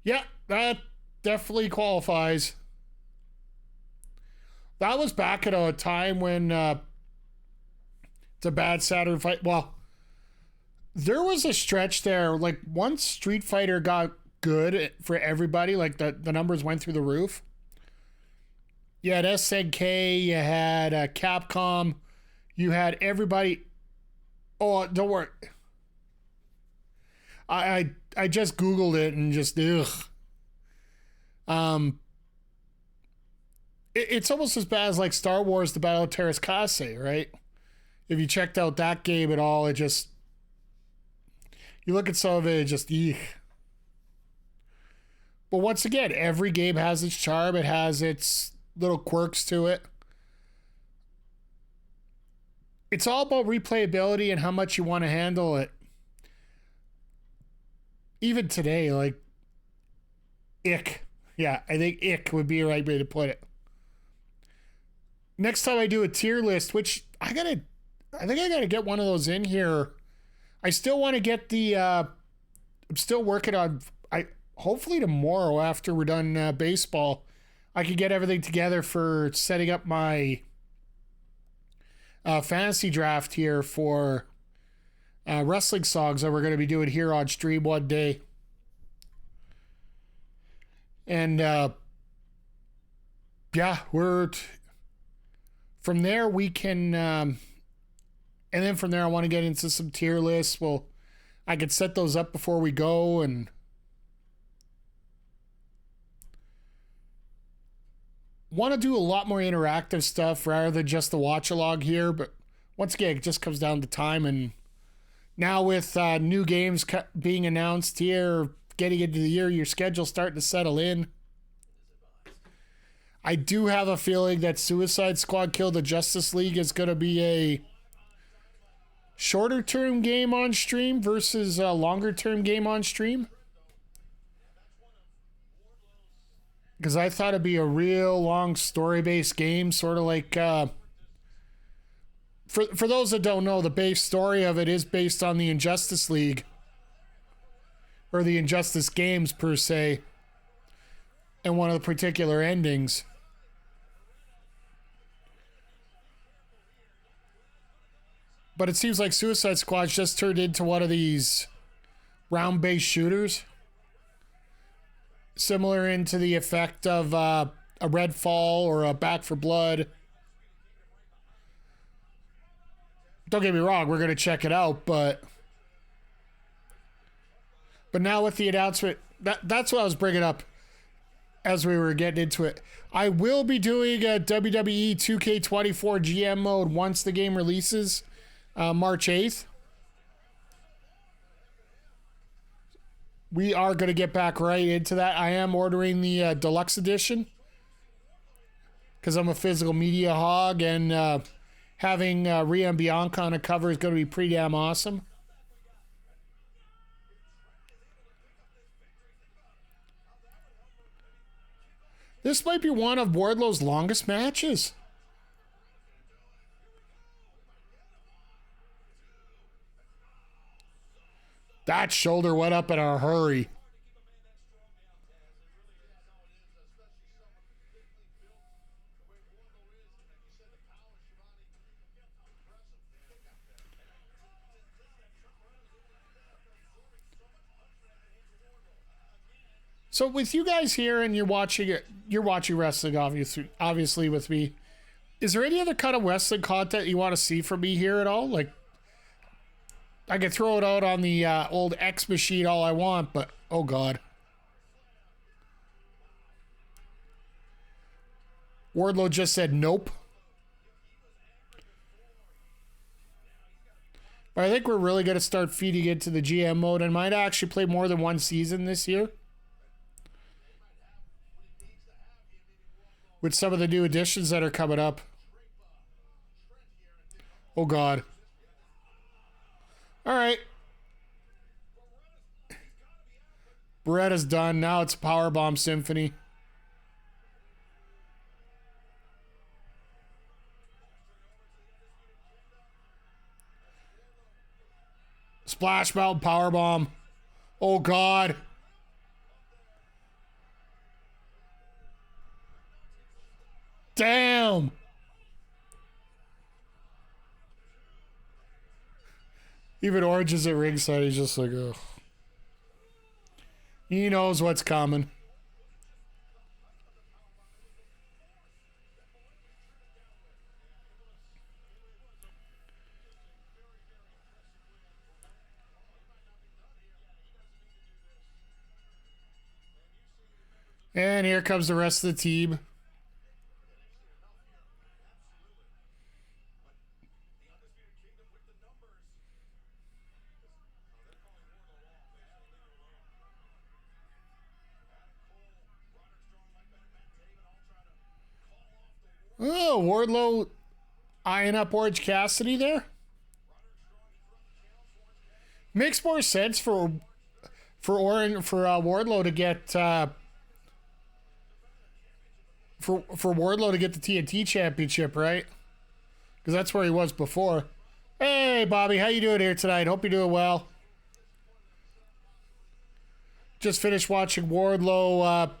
Yeah, that definitely qualifies. That was back at a time when it's a bad Saturn fight. Well, there was a stretch there, like once Street Fighter got good for everybody, like the numbers went through the roof. You had SNK, you had Capcom, you had everybody. Oh, don't worry. I just Googled it and just ugh. It's almost as bad as like Star Wars: The Battle of Terras Kase, right? If you checked out that game at all, it just, you look at some of it, just eek. But once again, every game has its charm. It has its little quirks to it. It's all about replayability and how much you want to handle it. Even today, like, ick. Yeah, I think ick would be the right way to put it. Next time I do a tier list, which I think I gotta get one of those in here. I still want to get the, I'm still working on, hopefully tomorrow after we're done baseball, I could get everything together for setting up my fantasy draft here for wrestling songs that we're going to be doing here on stream one day. And yeah, from there we can, and then from there I want to get into some tier lists. Well, I could set those up before we go and want to do a lot more interactive stuff rather than just the watch-along here. But once again, it just comes down to time. And now with new games being announced here, getting into the year, your schedule's starting to settle in. I do have a feeling that Suicide Squad Kill the Justice League is going to be a shorter-term game on stream versus a longer-term game on stream. Because I thought it'd be a real long story-based game, sort of like... For those that don't know, the base story of it is based on the Injustice League. Or the Injustice games, per se. And one of the particular endings. But it seems like Suicide Squad's just turned into one of these round-based shooters. Similar into the effect of a Redfall or a Back for Blood. Don't get me wrong, we're going to check it out, but now with the announcement, that's what I was bringing up as we were getting into it. I will be doing a WWE 2K24 GM mode once the game releases, March 8th. We are going to get back right into that. I am ordering the deluxe edition because I'm a physical media hog, and having Rhea and Bianca on a cover is going to be pretty damn awesome. This might be one of Wardlow's longest matches. That shoulder went up in a hurry. So with you guys here and you're watching wrestling obviously with me. Is there any other kind of wrestling content you want to see from me here at all? Like, I could throw it out on the old X machine all I want, but oh god. Wardlow just said nope. But I think we're really going to start feeding into the GM mode and might actually play more than one season this year. With some of the new additions that are coming up. Oh god. Alright. Beretta's done. Now it's a Powerbomb Symphony. Splash Mountain Powerbomb. Oh, God. Damn. Even Orange is at ringside. He's just like, ugh. He knows what's coming. And here comes the rest of the team. Oh, Wardlow eyeing up Orange Cassidy there. Makes more sense for Wardlow to get for Wardlow to get the TNT Championship, right? Because that's where he was before. Hey, Bobby, how you doing here tonight? Hope you're doing well. Just finished watching Wardlow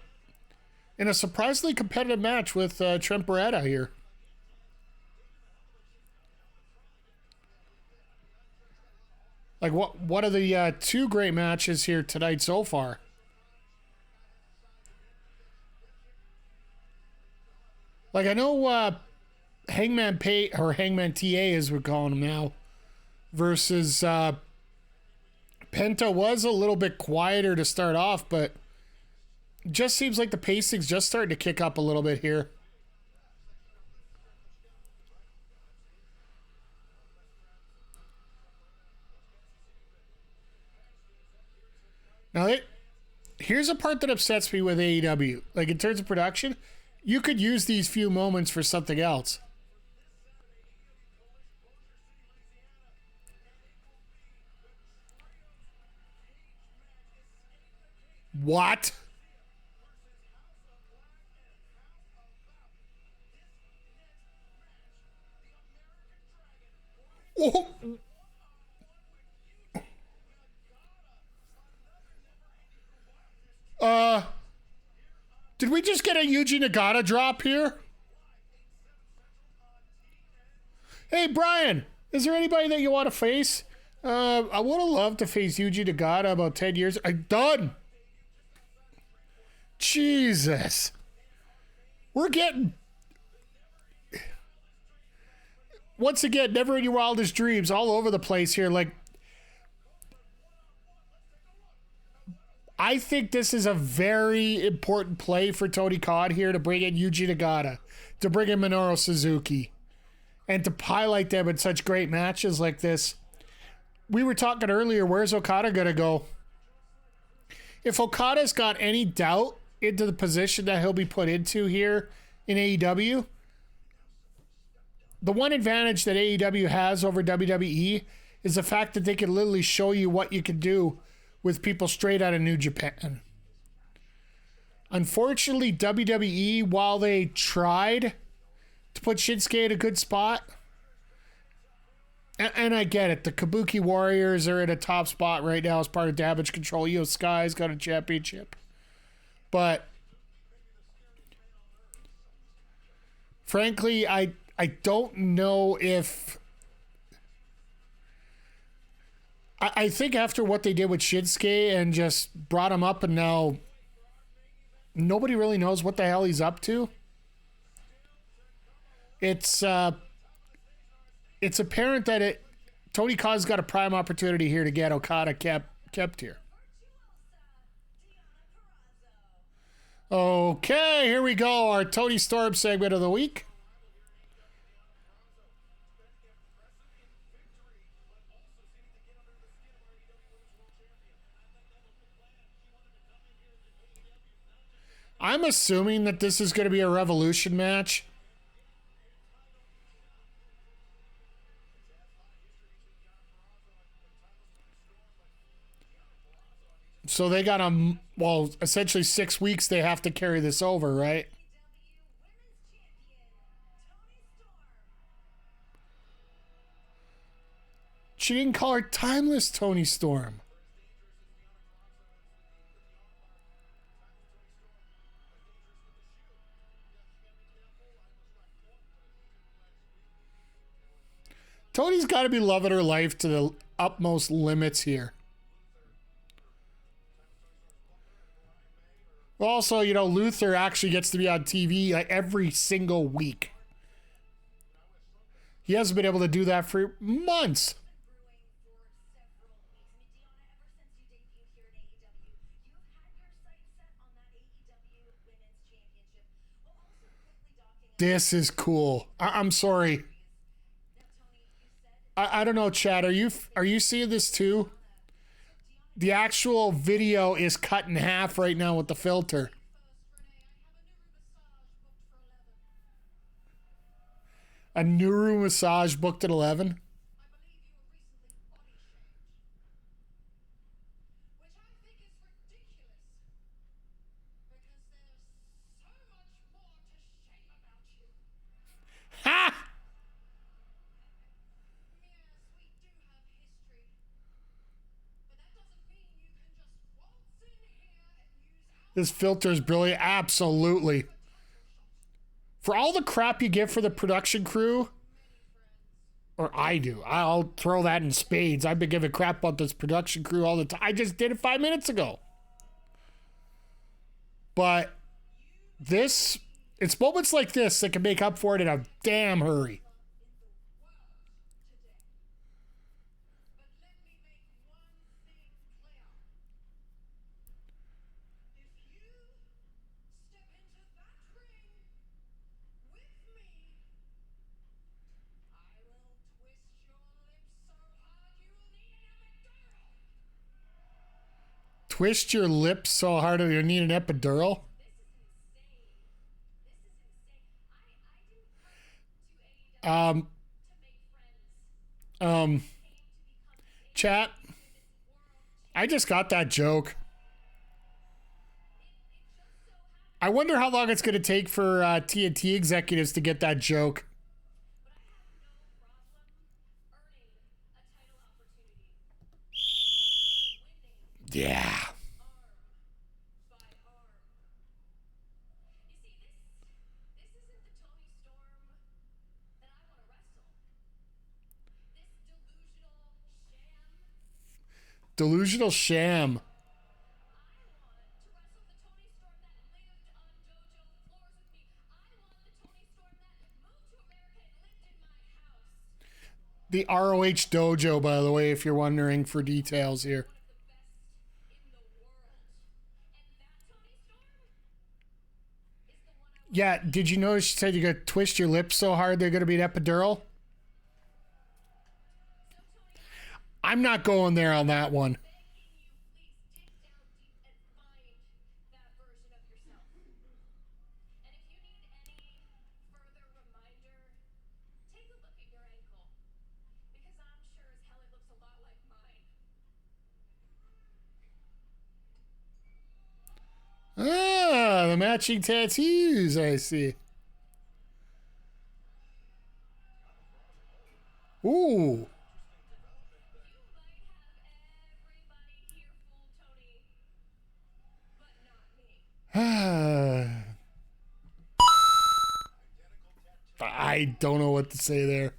in a surprisingly competitive match with Trent Baretta here. Like, what are the two great matches here tonight so far? Like, I know Hangman Pate, or Hangman TA as we're calling him now, versus Penta was a little bit quieter to start off, but just seems like the pacing's just starting to kick up a little bit here. Now, here's a part that upsets me with AEW. Like, in terms of production, you could use these few moments for something else. What? Oh. Did we just get a Yuji Nagata drop here? Hey, Brian, is there anybody that you want to face? I would have loved to face Yuji Nagata about 10 years. I'm done. Jesus. We're getting... Once again, never in your wildest dreams, all over the place here. Like, I think this is a very important play for Tony Khan here to bring in Yuji Nagata, to bring in Minuro Suzuki, and to highlight them in such great matches like this. We were talking earlier, where's Okada going to go? If Okada's got any doubt into the position that he'll be put into here in AEW, the one advantage that AEW has over WWE is the fact that they can literally show you what you can do with people straight out of New Japan. Unfortunately, WWE, while they tried to put Shinsuke in a good spot, and I get it, the Kabuki Warriors are in a top spot right now as part of Damage Control. Io Sky's got a championship. But frankly, I don't know if... I think after what they did with Shinsuke and just brought him up and now nobody really knows what the hell he's up to. It's apparent that Tony Khan's got a prime opportunity here to get Okada kept here. Okay, here we go. Our Tony Storm segment of the week. I'm assuming that this is going to be a Revolution match. So they got essentially 6 weeks they have to carry this over, right? She didn't call her Timeless Tony Storm. Tony's got to be loving her life to the utmost limits here. Also, you know, Luther actually gets to be on TV like every single week. He hasn't been able to do that for months. This is cool. I'm sorry. I don't know, Chad. Are you seeing this too? The actual video is cut in half right now with the filter. A Nuru massage booked at 11. Ha! This filter is brilliant. Absolutely. For all the crap you get for the production crew, or I do, I'll throw that in spades. I've been giving crap about this production crew all the time. I just did it 5 minutes ago. But this, it's moments like this that can make up for it in a damn hurry. Twist your lips so hard that you need an epidural? Chat. I just got that joke. I wonder how long it's going to take for TNT executives to get that joke. Yeah. Delusional sham. The ROH dojo, by the way, if you're wondering for details here. Yeah, did you notice she said you gotta twist your lips so hard they're gonna be an epidural? I'm not going there on that one. Ah, the matching tattoos, I see. Ooh. I don't know what to say there.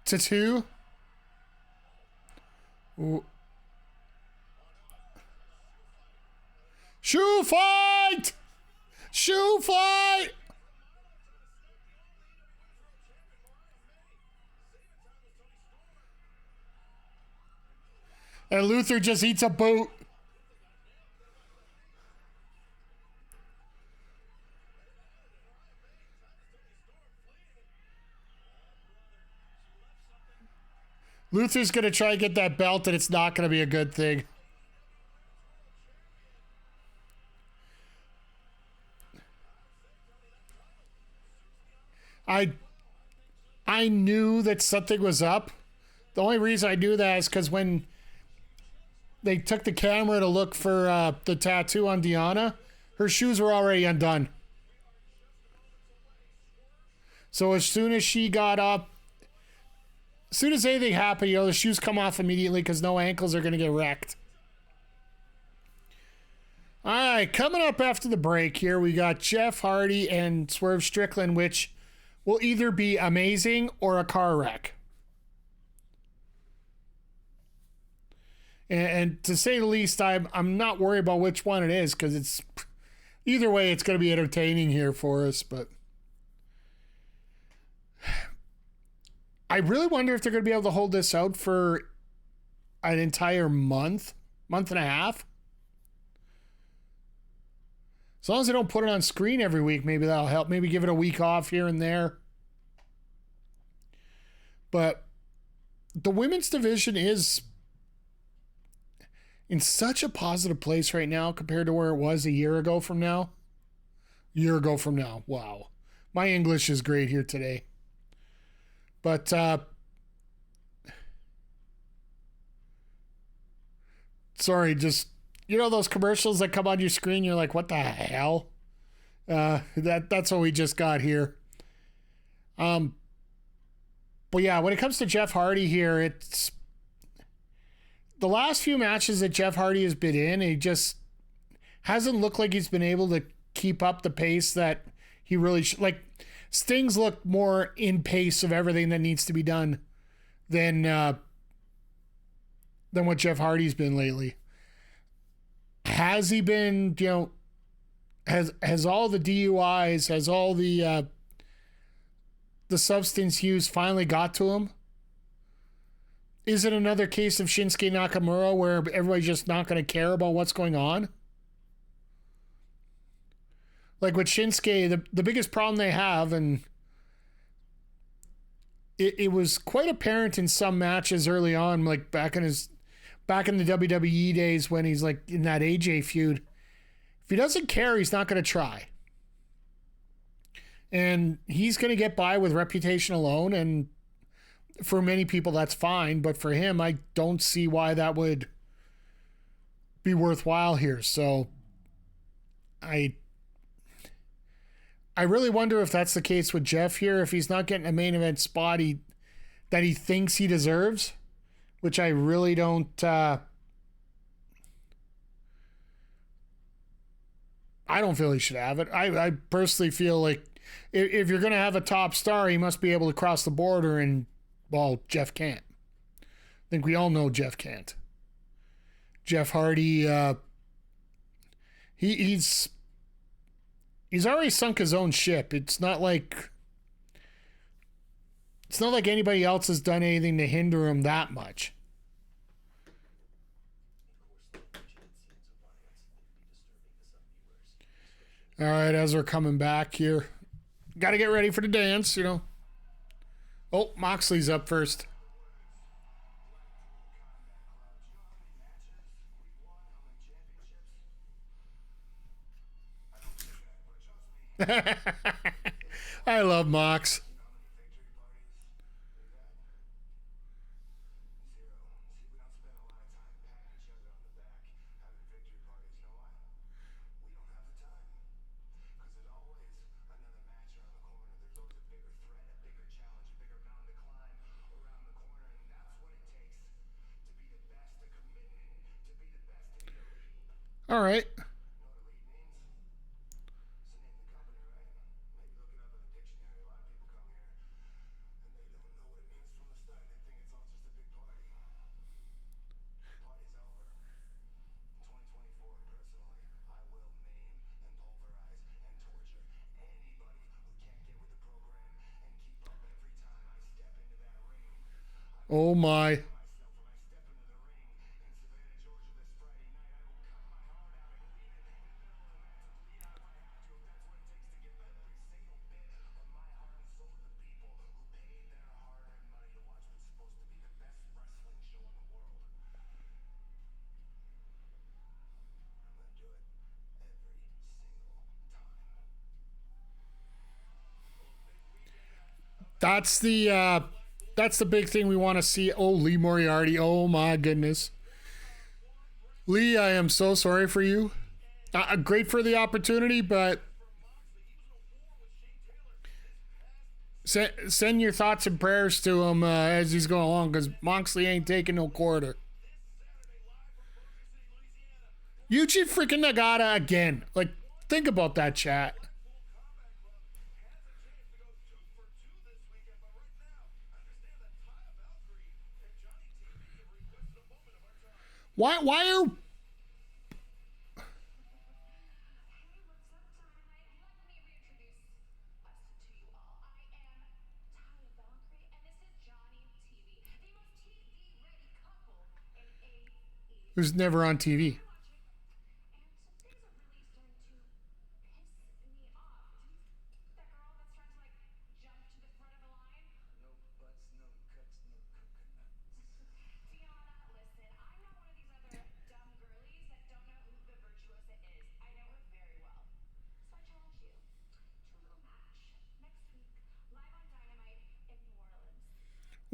Tattoo? Ooh. Shoe fight! Shoe fight! And Luther just eats a boot. Luther's going to try and get that belt, and it's not going to be a good thing. I knew that something was up. The only reason I knew that is because when they took the camera to look for the tattoo on Deanna, Her shoes were already undone. So as soon as she got up, as soon as anything happened, the shoes come off immediately because no ankles are going to get wrecked. All right, coming up after the break here, we got Jeff Hardy and Swerve Strickland, which will either be amazing or a car wreck. And to say the least, I'm not worried about which one it is because it's either way, it's going to be entertaining here for us. But I really wonder if they're going to be able to hold this out for an entire month and a half. As long as they don't put it on screen every week, maybe that'll help. Maybe give it a week off here and there. But the women's division is in such a positive place right now compared to where it was a year ago from now. Wow. My English is great here today. But sorry, just those commercials that come on your screen, you're like, what the hell? That's what we just got here. But yeah, when it comes to Jeff Hardy here, it's the last few matches that Jeff Hardy has been in, he just hasn't looked like he's been able to keep up the pace that he really should. Like, Sting's look more in pace of everything that needs to be done than what Jeff Hardy's been lately. Has he been, has all the DUIs, has all the substance use finally got to him? Is it another case of Shinsuke Nakamura where everybody's just not going to care about what's going on? Like with Shinsuke, the biggest problem they have, and it was quite apparent in some matches early on, like back in the WWE days when he's like in that AJ feud. If he doesn't care, he's not going to try. And he's going to get by with reputation alone, and for many people that's fine, but for him, I don't see why that would be worthwhile here. So I really wonder if that's the case with Jeff here, if he's not getting a main event spot that he thinks he deserves, which I really don't I don't feel he should have it. I personally feel like if you're going to have a top star, he must be able to cross the border, and, well, Jeff can't. I think we all know Jeff can't. Jeff Hardy, he's already sunk his own ship. It's not like anybody else has done anything to hinder him that much. All right, as we're coming back here, got to get ready for the dance, Oh, Moxley's up first. I love Mox. All right. Oh my. That's the big thing we want to see. Oh, Lee Moriarty. Oh my goodness. Lee, I am so sorry for you. Great for the opportunity, but send your thoughts and prayers to him as he's going along, because Moxley ain't taking no quarter. Yuji freaking Nagata again. Like, think about that, chat. Why are... Who's never on TV.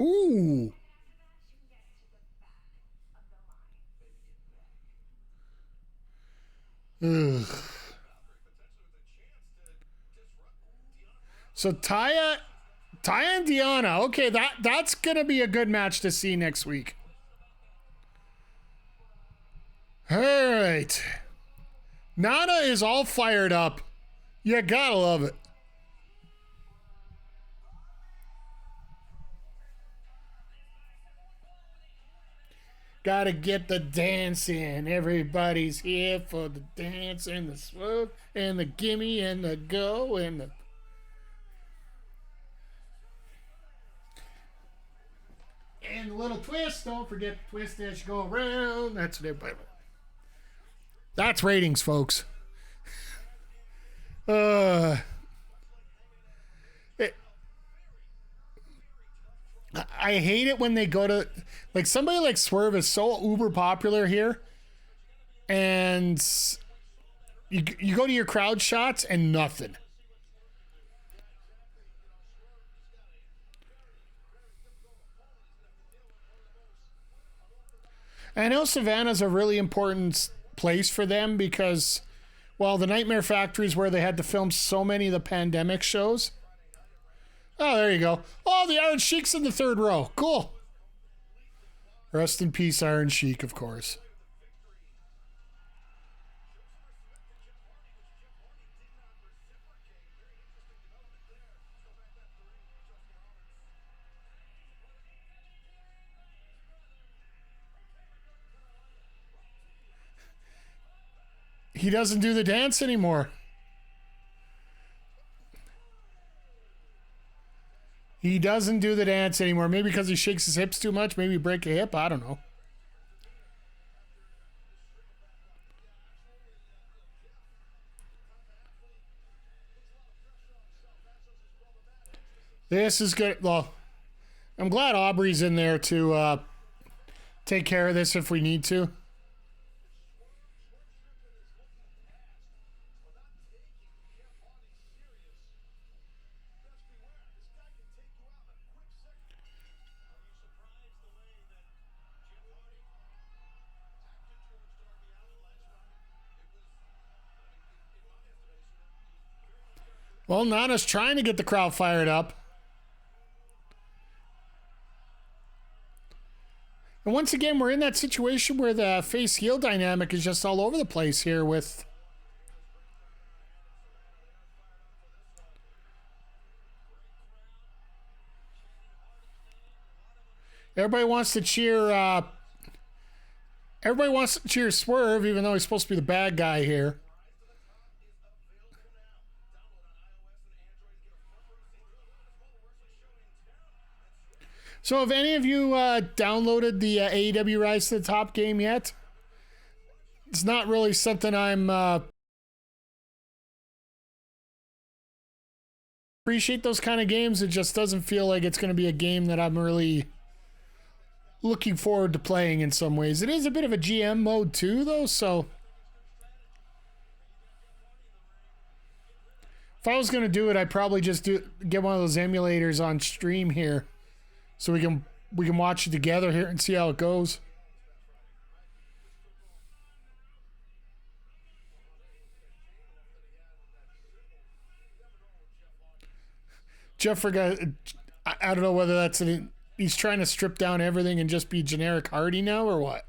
Ooh. Ugh. So Taya and Deonna. Okay, that's gonna be a good match to see next week. All right. Nana is all fired up. You gotta love it. Gotta get the dance in. Everybody's here for the dance and the swerve and the gimme and the go and the... And the little twist. Don't forget the twist as you go around. That's what everybody... That's ratings, folks. I hate it when they go to, like, somebody like Swerve is so uber popular here, and you go to your crowd shots and nothing. I know Savannah's a really important place for them because, well, the Nightmare Factory is where they had to film so many of the pandemic shows. Oh, there you go. Oh, the Iron Sheik's in the third row. Cool. Rest in peace, Iron Sheik, of course. He doesn't do the dance anymore. He doesn't do the dance anymore. Maybe because he shakes his hips too much. Maybe break a hip. I don't know. This is good. Well, I'm glad Aubrey's in there to take care of this if we need to. Well, Nana's trying to get the crowd fired up. And once again, we're in that situation where the face-heel dynamic is just all over the place here with... Everybody wants to cheer... Everybody wants to cheer Swerve, even though he's supposed to be the bad guy here. So have any of you downloaded the AEW Rise to the Top game yet? It's not really something I'm... appreciate those kind of games. It just doesn't feel like it's going to be a game that I'm really looking forward to playing in some ways. It is a bit of a GM mode too, though, so... If I was going to do it, I'd probably just get one of those emulators on stream here. So we can watch it together here and see how it goes. Jeff forgot. I don't know whether that's he's trying to strip down everything and just be generic Hardy now or what.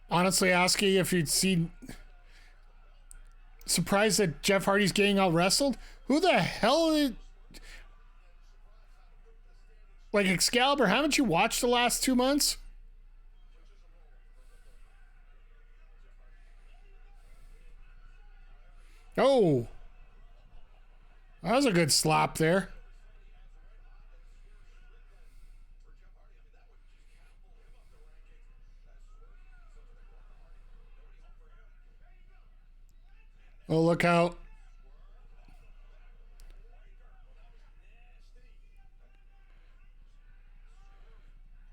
Honestly, Oski, if you'd seen, surprised that Jeff Hardy's getting out wrestled. Who the hell is, like, Excalibur? Haven't you watched the last 2 months? Oh, that was a good slap there. Oh, look out.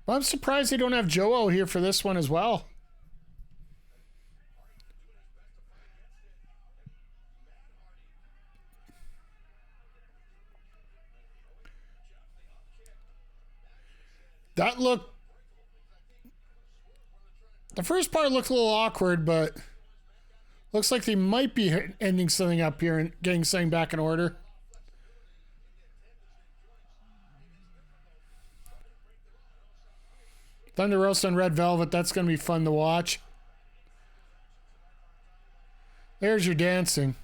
Well, I'm surprised they don't have Joe out here for this one as well. That looked... The first part looked a little awkward, but looks like they might be ending something up here and getting something back in order. Thunder Rosa and Red Velvet, that's going to be fun to watch. There's your dancing.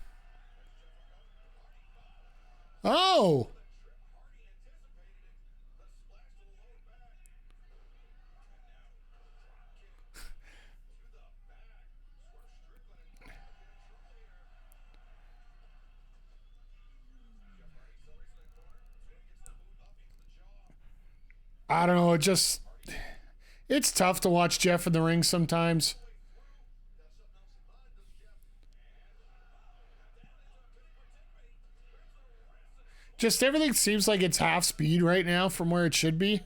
Oh! I don't know, it's tough to watch Jeff in the ring sometimes. Just everything seems like it's half speed right now from where it should be.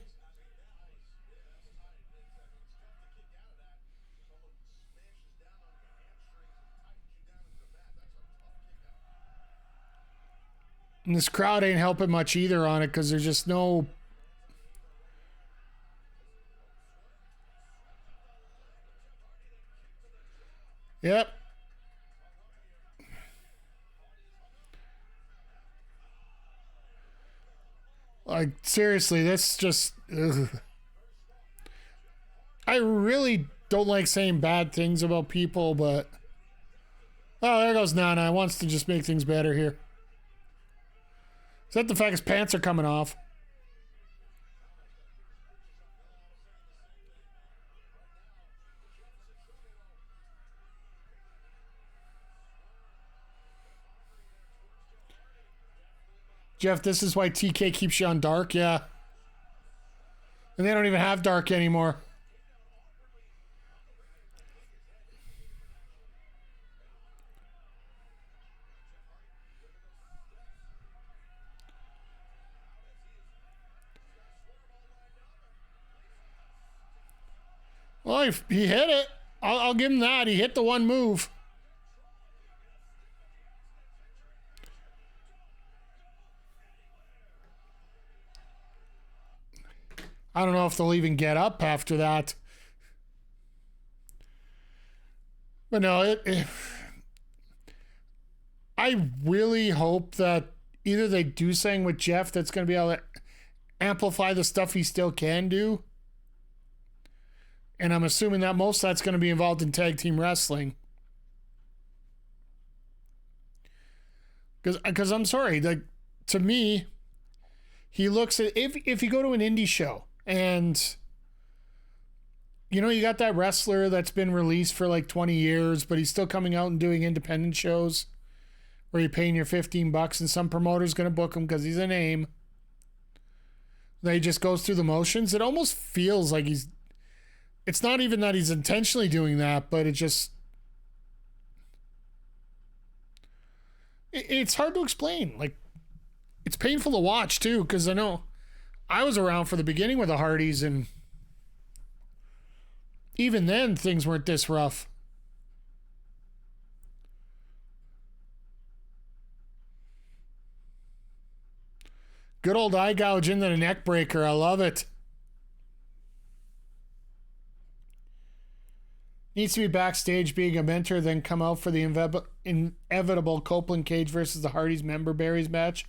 And this crowd ain't helping much either on it because there's just no... Yep. Like, seriously, that's just... Ugh. I really don't like saying bad things about people, but... Oh, there goes Nana. Wants to just make things better here. Is that the fact his pants are coming off? Jeff, this is why TK keeps you on dark? Yeah. And they don't even have dark anymore. Well, he hit it. I'll give him that. He hit the one move. I don't know if they'll even get up after that. But no, I really hope that either they do something with Jeff that's going to be able to amplify the stuff he still can do. And I'm assuming that most of that's going to be involved in tag team wrestling. Because I'm sorry, like, to me, he looks at... If you go to an indie show... And, you know, you got that wrestler that's been released for like 20 years, but he's still coming out and doing independent shows where you're paying your $15 and some promoter's going to book him because he's a name. He just goes through the motions. It almost feels like it's not even that he's intentionally doing that, but it's hard to explain. Like, it's painful to watch too, because I know I was around for the beginning with the Hardys, and even then, things weren't this rough. Good old eye gouge into the neck breaker. I love it. Needs to be backstage being a mentor, then come out for the inevitable Copeland Cage versus the Hardys Member Berries match.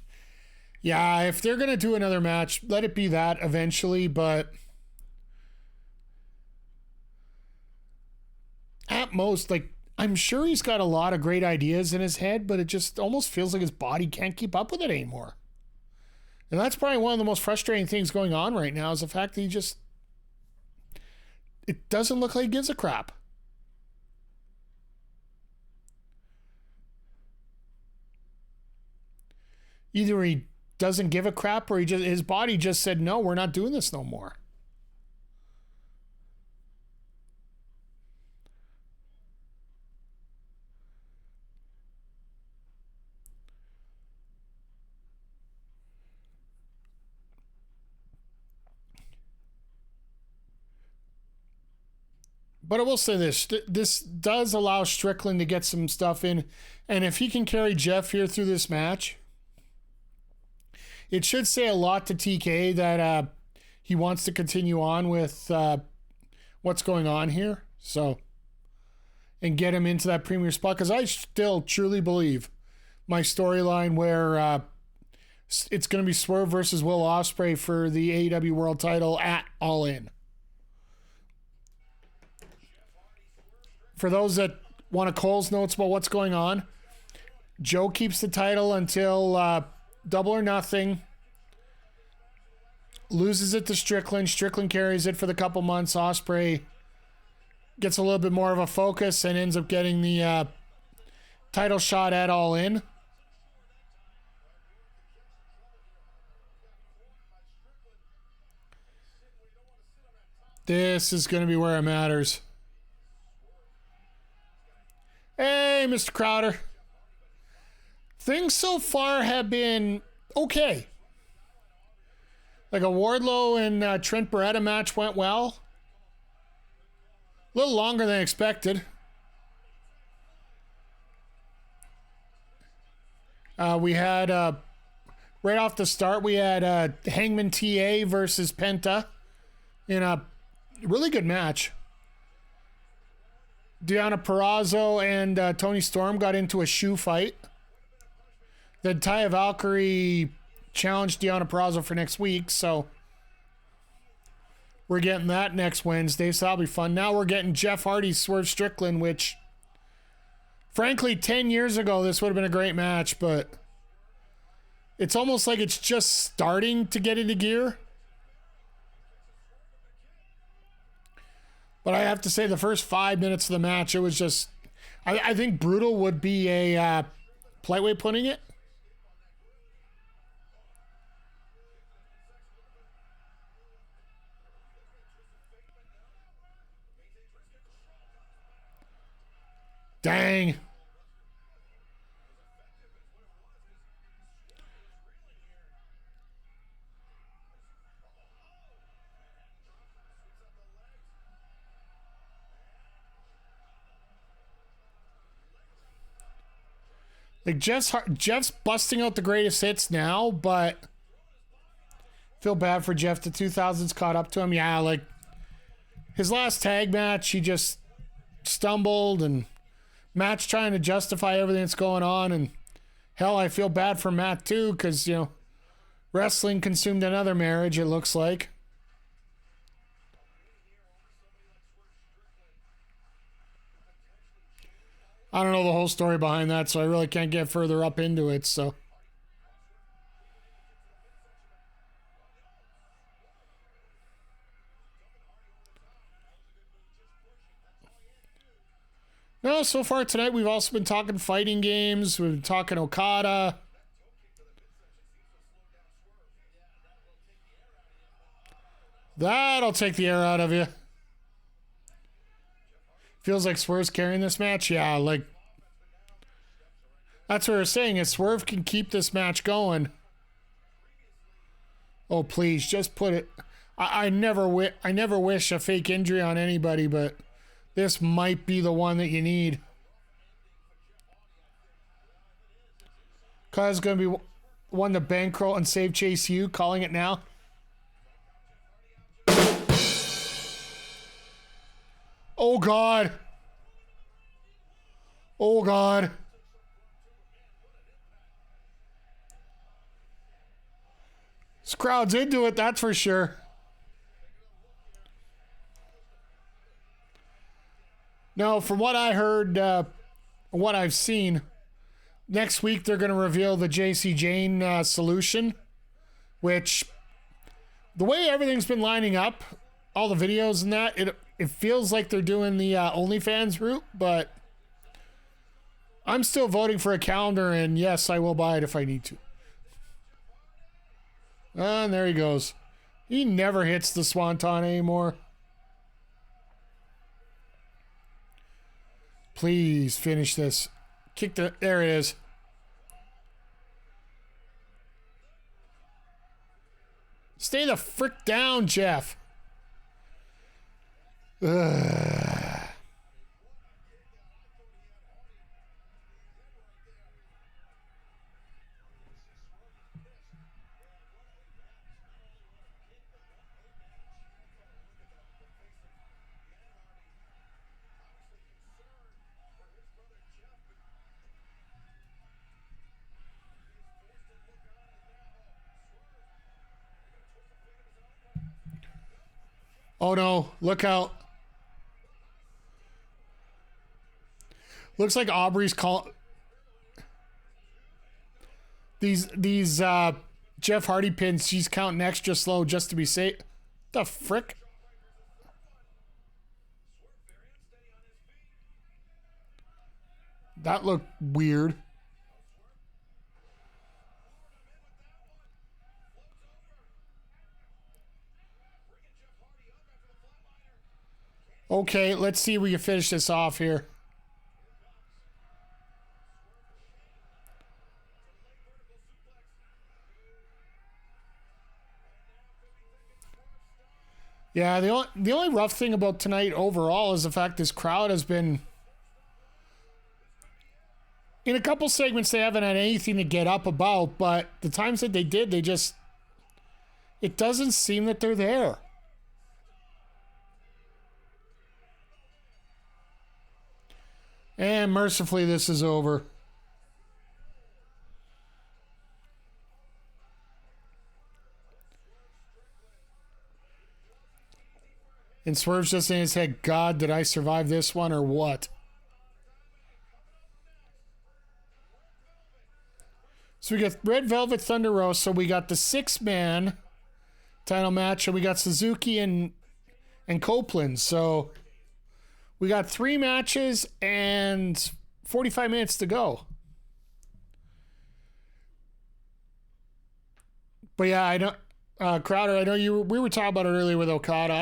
Yeah, if they're going to do another match, let it be that eventually, but at most, like, I'm sure he's got a lot of great ideas in his head, but it just almost feels like his body can't keep up with it anymore. And that's probably one of the most frustrating things going on right now is the fact that it doesn't look like he gives a crap. Either he doesn't give a crap or his body just said, no, we're not doing this no more. But I will say this does allow Strickland to get some stuff in. And if he can carry Jeff here through this match, it should say a lot to TK that he wants to continue on with what's going on here. So, and get him into that premier spot. Because I still truly believe my storyline where it's going to be Swerve versus Will Ospreay for the AEW World Title at All In. For those that want a Cole's notes about what's going on, Joe keeps the title until Double or Nothing. Loses it to Strickland. Strickland carries it for the couple months. Ospreay gets a little bit more of a focus and ends up getting the title shot at All In. This is going to be where it matters. Hey, Mr. Crowder. Things so far have been okay. Like a Wardlow and Trent Baretta match went well. A little longer than expected. We had, right off the start, we had Hangman TA versus Penta in a really good match. Deonna Purrazzo and Toni Storm got into a shoe fight. Then Taya Valkyrie challenged Deonna Purrazzo for next week, so we're getting that next Wednesday, so that'll be fun. Now we're getting Jeff Hardy's Swerve Strickland, which, frankly, 10 years ago, this would have been a great match, but it's almost like it's just starting to get into gear. But I have to say, the first 5 minutes of the match, it was just... I think brutal would be a polite way of putting it. Dang. Like Jeff's busting out the greatest hits now, but feel bad for Jeff. The 2000s caught up to him. Yeah, like his last tag match, he just stumbled and Matt's trying to justify everything that's going on. And hell, I feel bad for Matt too, because, you know, wrestling consumed another marriage, it looks like. I don't know the whole story behind that, so I really can't get further up into it, so. No, so far tonight we've also been talking fighting games. We've been talking Okada. That'll take the air out of you. Feels like Swerve's carrying this match. Yeah, like that's what we're saying. If Swerve can keep this match going. Oh, please, just put it. I never wish a fake injury on anybody, but this might be the one that you need. Cause going to be one to bankroll and save Chase U. Calling it now. Oh, God. Oh, God. This crowd's into it, that's for sure. No, from what I heard, what I've seen, next week they're going to reveal the JC Jane solution, which, the way everything's been lining up, all the videos and that, it feels like they're doing the OnlyFans route, but I'm still voting for a calendar, and yes, I will buy it if I need to. And there he goes. He never hits the swanton anymore. Please finish this. There it is. Stay the frick down, Jeff. Ugh. Oh no, look out. Looks like Aubrey's call. These Jeff Hardy pins, she's counting extra slow just to be safe. The frick? That looked weird. Okay, let's see if we can finish this off here. Yeah, the only rough thing about tonight overall is the fact this crowd has been... In a couple segments, they haven't had anything to get up about, but the times that they did, they just... It doesn't seem that they're there. And mercifully, this is over. And Swerve's just in his head, God, did I survive this one or what? So we got Red Velvet Thunder Rosa. We got the 6-man title match, and we got Suzuki and Copeland. So we got 3 matches and 45 minutes to go. But yeah, I know, Crowder, I know we were talking about it earlier with Okada.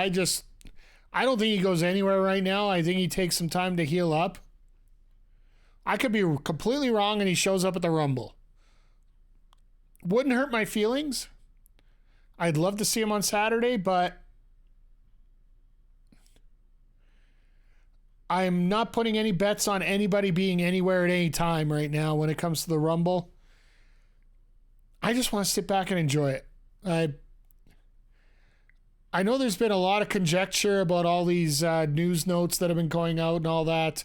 I don't think he goes anywhere right now. I think he takes some time to heal up. I could be completely wrong and he shows up at the Rumble. Wouldn't hurt my feelings. I'd love to see him on Saturday, but I'm not putting any bets on anybody being anywhere at any time right now when it comes to the Rumble. I just want to sit back and enjoy it. I know there's been a lot of conjecture about all these news notes that have been going out and all that.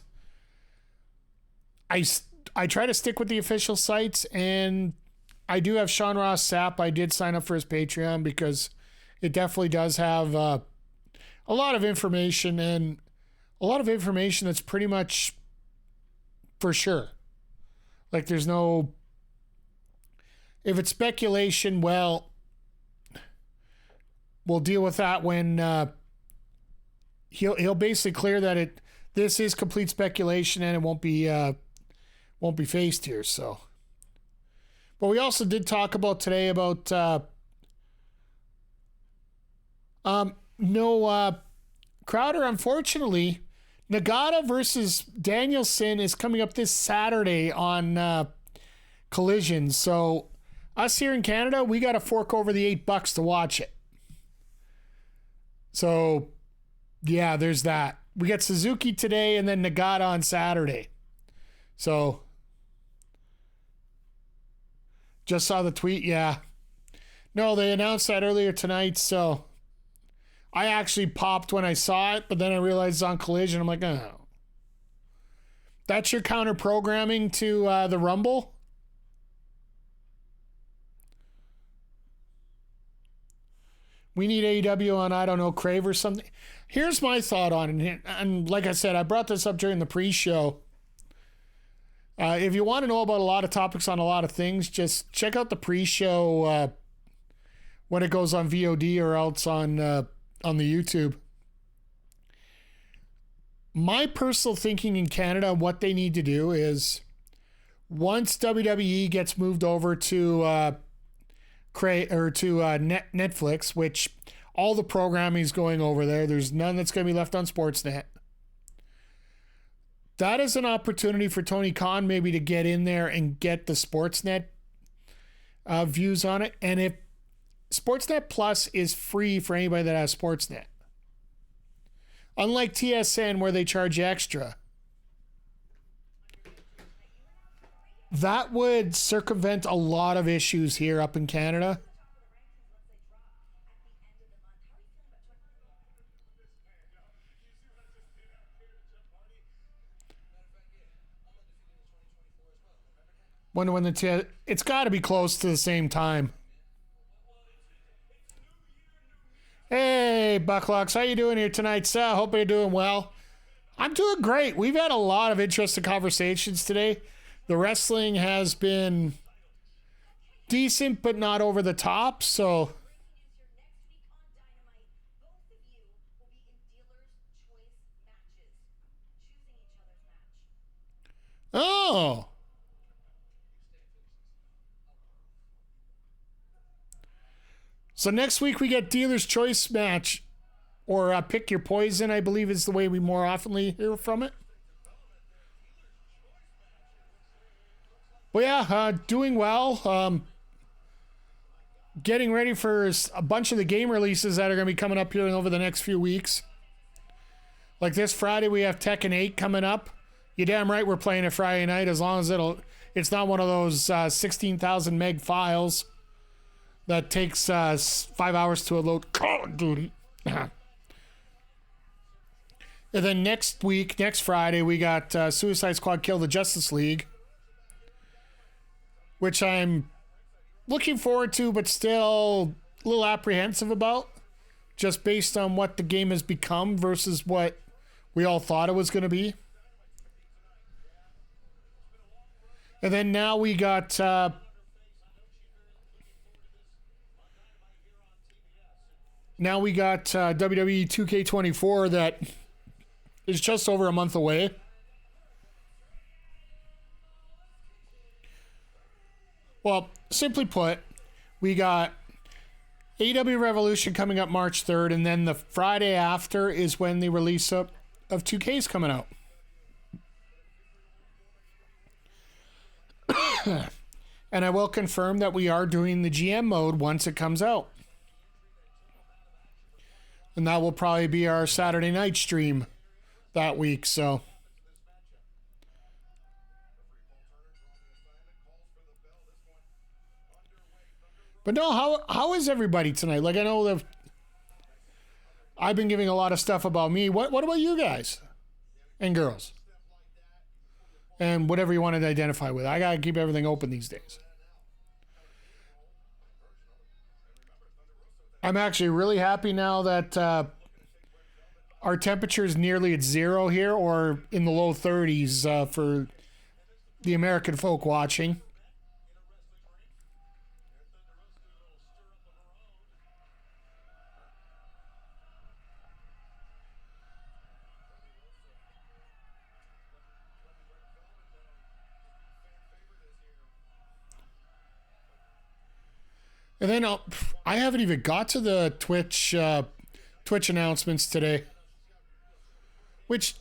I try to stick with the official sites, and I do have Sean Ross Sapp. I did sign up for his Patreon because it definitely does have a lot of information, and a lot of information that's pretty much for sure. Like, there's no... If it's speculation, well, we'll deal with that when he'll basically clear that this is complete speculation and it won't be faced here. So, but we also did talk about today about Crowder. Unfortunately, Nagata versus Danielson is coming up this Saturday on Collision. So us here in Canada, we got to fork over the $8 to watch it. So, yeah, there's that. We got Suzuki today and then Nagata on Saturday. So, just saw the tweet, yeah. No, they announced that earlier tonight, so I actually popped when I saw it, but then I realized it's on Collision. I'm like, oh. That's your counter programming to the Rumble? We need AEW on, I don't know, Crave or something. Here's my thought on it. And like I said, I brought this up during the pre-show. If you want to know about a lot of topics on a lot of things, just check out the pre-show when it goes on VOD or else on the YouTube. My personal thinking in Canada, what they need to do is once WWE gets moved over to Netflix, which all the programming is going over there. There's none that's going to be left on Sportsnet. That is an opportunity for Tony Khan maybe to get in there and get the Sportsnet views on it. And if Sportsnet Plus is free for anybody that has Sportsnet, unlike TSN where they charge extra, that would circumvent a lot of issues here up in Canada. Wonder when it's got to be close to the same time. Hey, Bucklocks, how you doing here tonight, sir? Hope you're doing well. I'm doing great. We've had a lot of interesting conversations today. The wrestling has been decent, but not over the top. So, oh, so next week we get dealer's choice match, or pick your poison, I believe is the way we more oftenly hear from it. Well, yeah, doing well. Getting ready for a bunch of the game releases that are going to be coming up here over the next few weeks. Like this Friday, we have Tekken 8 coming up. You're damn right we're playing it Friday night, as long as it's not one of those 16,000 meg files that takes 5 hours to load. Call of Duty. And then next Friday, we got Suicide Squad Kill the Justice League, which I'm looking forward to, but still a little apprehensive about, just based on what the game has become versus what we all thought it was going to be. And then now we got WWE 2K24 that is just over a month away. Well, simply put, we got AEW Revolution coming up March 3rd, and then the Friday after is when the release of 2K's coming out. And I will confirm that we are doing the GM mode once it comes out. And that will probably be our Saturday night stream that week, so... But no, how is everybody tonight? Like, I know that I've been giving a lot of stuff about me. What about you guys and girls? And whatever you wanted to identify with. I got to keep everything open these days. I'm actually really happy now that our temperature is nearly at zero here, or in the low 30s for the American folk watching. And then I haven't even got to the Twitch announcements today, which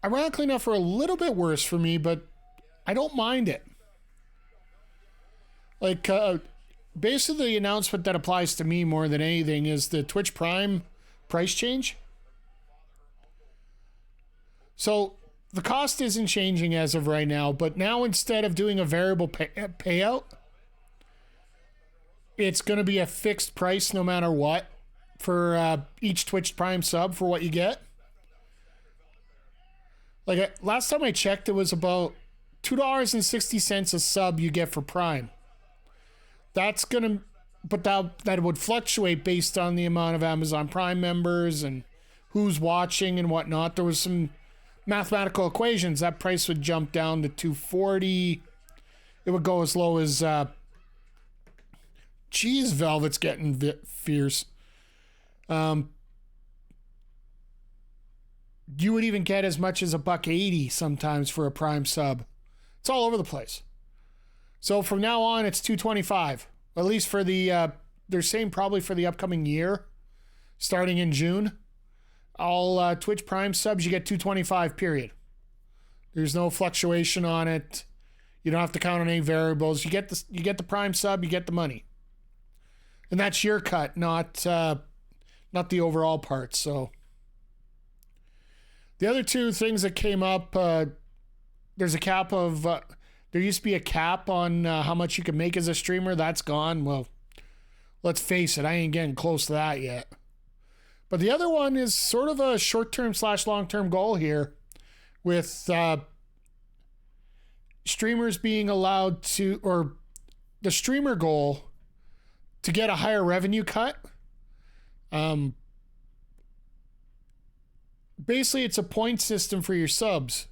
ironically enough are a little bit worse for me, but I don't mind it. Like basically the announcement that applies to me more than anything is the Twitch Prime price change. So the cost isn't changing as of right now, but now instead of doing a variable payout, it's going to be a fixed price no matter what for each Twitch Prime sub for what you get. Like last time I checked, it was about $2.60 a sub you get for Prime. That's gonna, but that would fluctuate based on the amount of Amazon Prime members and who's watching and whatnot. There was some mathematical equations. That price would jump down to $2.40. It would go as low as geez, Velvet's getting fierce. You would even get as much as $1.80 sometimes for a Prime sub. It's all over the place. So from now on, it's $2.25. At least for the they're saying probably for the upcoming year, starting in June. All Twitch Prime subs, you get $2.25. Period. There's no fluctuation on it. You don't have to count on any variables. You get the Prime sub, you get the money, and that's your cut, not the overall part. So the other two things that came up, there's a cap of. There used to be a cap on how much you can make as a streamer. That's gone. Well, let's face it, I ain't getting close to that yet. But the other one is sort of a short-term / long-term goal here with streamers being allowed to, or the streamer goal to get a higher revenue cut. Basically, it's a point system for your subs.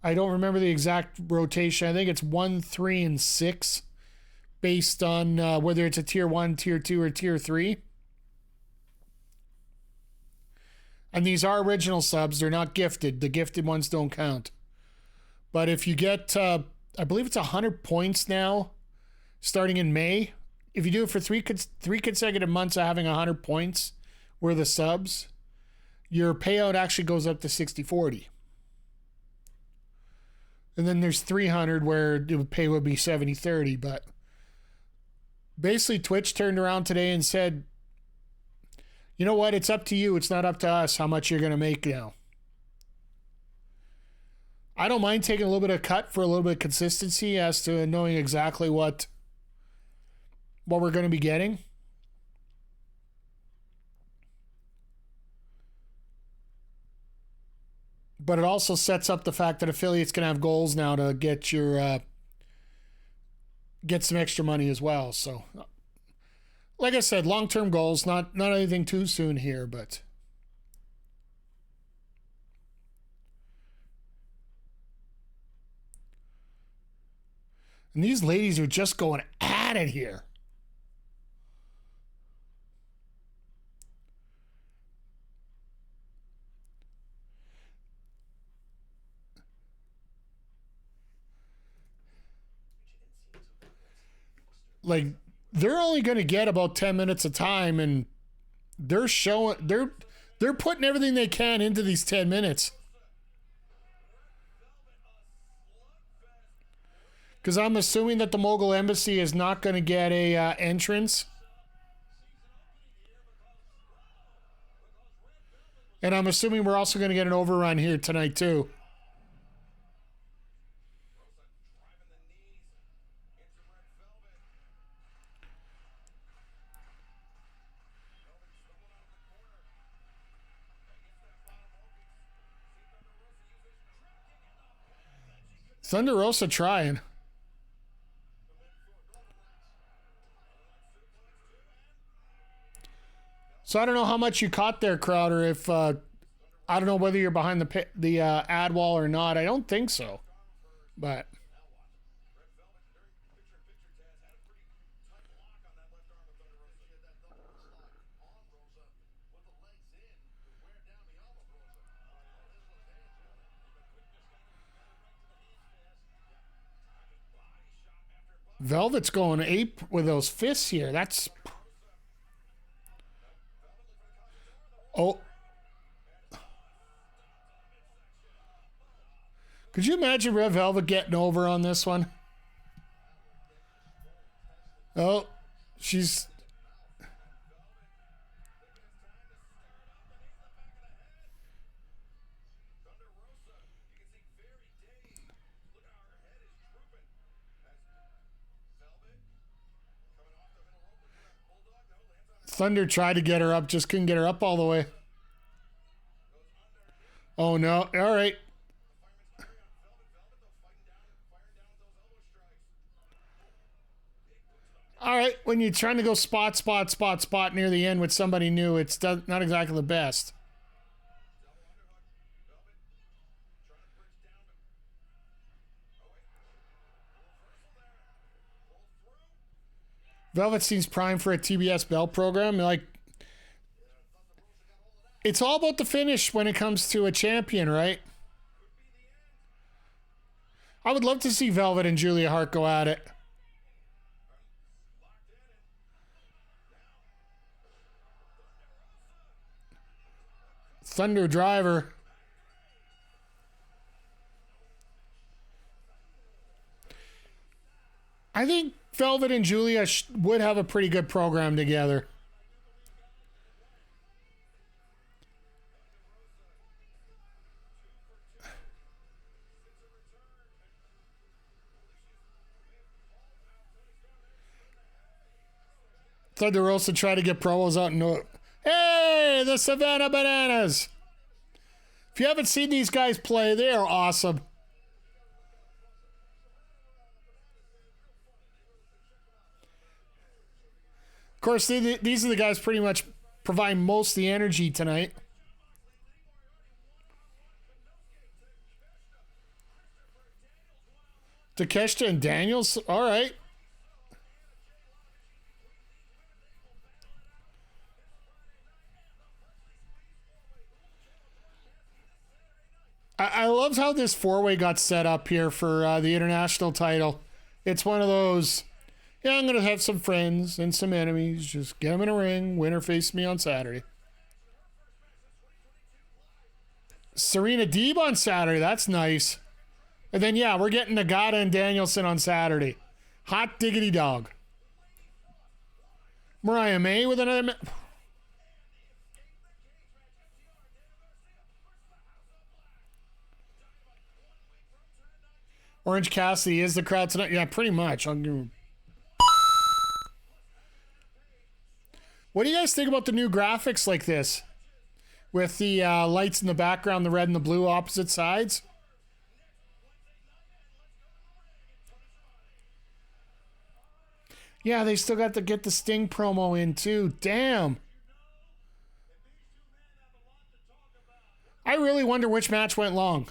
I don't remember the exact rotation. I think it's 1, 3, and 6 based on whether it's a tier 1, tier 2, or tier 3. And these are original subs. They're not gifted. The gifted ones don't count. But if you get, I believe it's 100 points now, starting in May. If you do it for three consecutive months of having 100 points worth of subs, your payout actually goes up to 60/40. And then there's 300 where the pay would be 70/30. But basically Twitch turned around today and said, you know what? It's up to you. It's not up to us how much you're going to make now. I don't mind taking a little bit of cut for a little bit of consistency as to knowing exactly what we're going to be getting. But it also sets up the fact that affiliates can have goals now to get your get some extra money as well. So, like I said, long-term goals, not anything too soon here, but and these ladies are just going at it here. Like, they're only going to get about 10 minutes of time, and they're putting everything they can into these 10 minutes. Because I'm assuming that the Mogul Embassy is not going to get a entrance. And I'm assuming we're also going to get an overrun here tonight, too. Thunder Rosa trying. So I don't know how much you caught there, Crowder. If I don't know whether you're behind the ad wall or not. I don't think so, but Velvet's going ape with those fists here. That's... Oh. Could you imagine Red Velvet getting over on this one? Oh, she's... Thunder tried to get her up, just couldn't get her up all the way. Oh, no. All right. when you're trying to go spot near the end with somebody new, it's not exactly the best. Velvet seems prime for a TBS belt program. Like, it's all about the finish when it comes to a champion, right? I would love to see Velvet and Julia Hart go at it. Thunder Driver. I think Velvet and Julia would have a pretty good program together. Thunder Rosa tried to get promos out and hey, the Savannah Bananas. If you haven't seen these guys play, they are awesome. Of course, these are the guys pretty much provide most of the energy tonight. Takeshita and Daniels, all right. I love how this four-way got set up here for the international title. It's one of those, yeah, I'm going to have some friends and some enemies. Just get them in a ring. Winner face me on Saturday. Serena Deeb on Saturday. That's nice. And then, yeah, we're getting Nagata and Danielson on Saturday. Hot diggity dog. Mariah May with another... Orange Cassidy is the crowd tonight. Yeah, pretty much. I'll give him... What do you guys think about the new graphics like this? With the lights in the background, the red and the blue opposite sides? Yeah, they still got to get the Sting promo in too. Damn. I really wonder which match went long.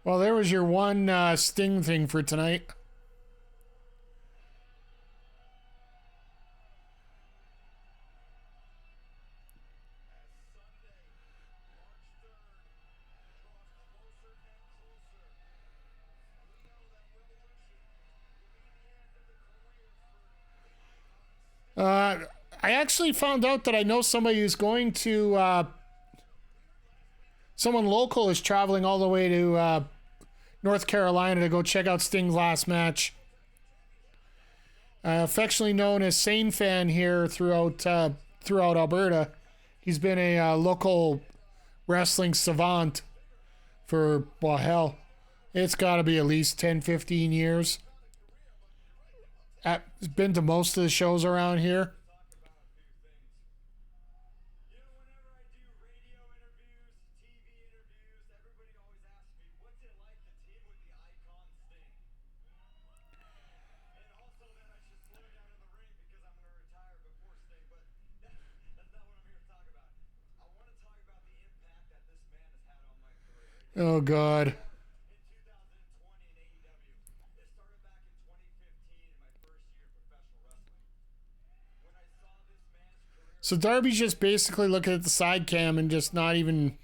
Well, there was your one Sting thing for tonight. I actually found out that I know somebody who's going to... someone local is traveling all the way to North Carolina to go check out Sting's last match. Affectionately known as Sane Fan here throughout Alberta. He's been a local wrestling savant for, well, hell, it's got to be at least 10, 15 years. He's been to most of the shows around here. Oh, God. So Darby's just basically looking at the side cam and just not even...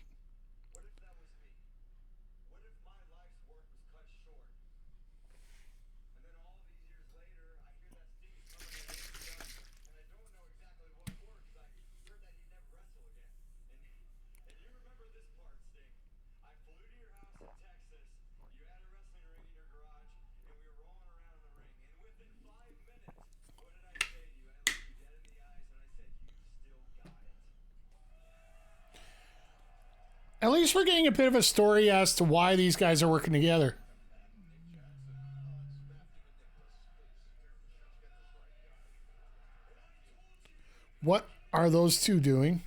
At least we're getting a bit of a story as to why these guys are working together. What are those two doing?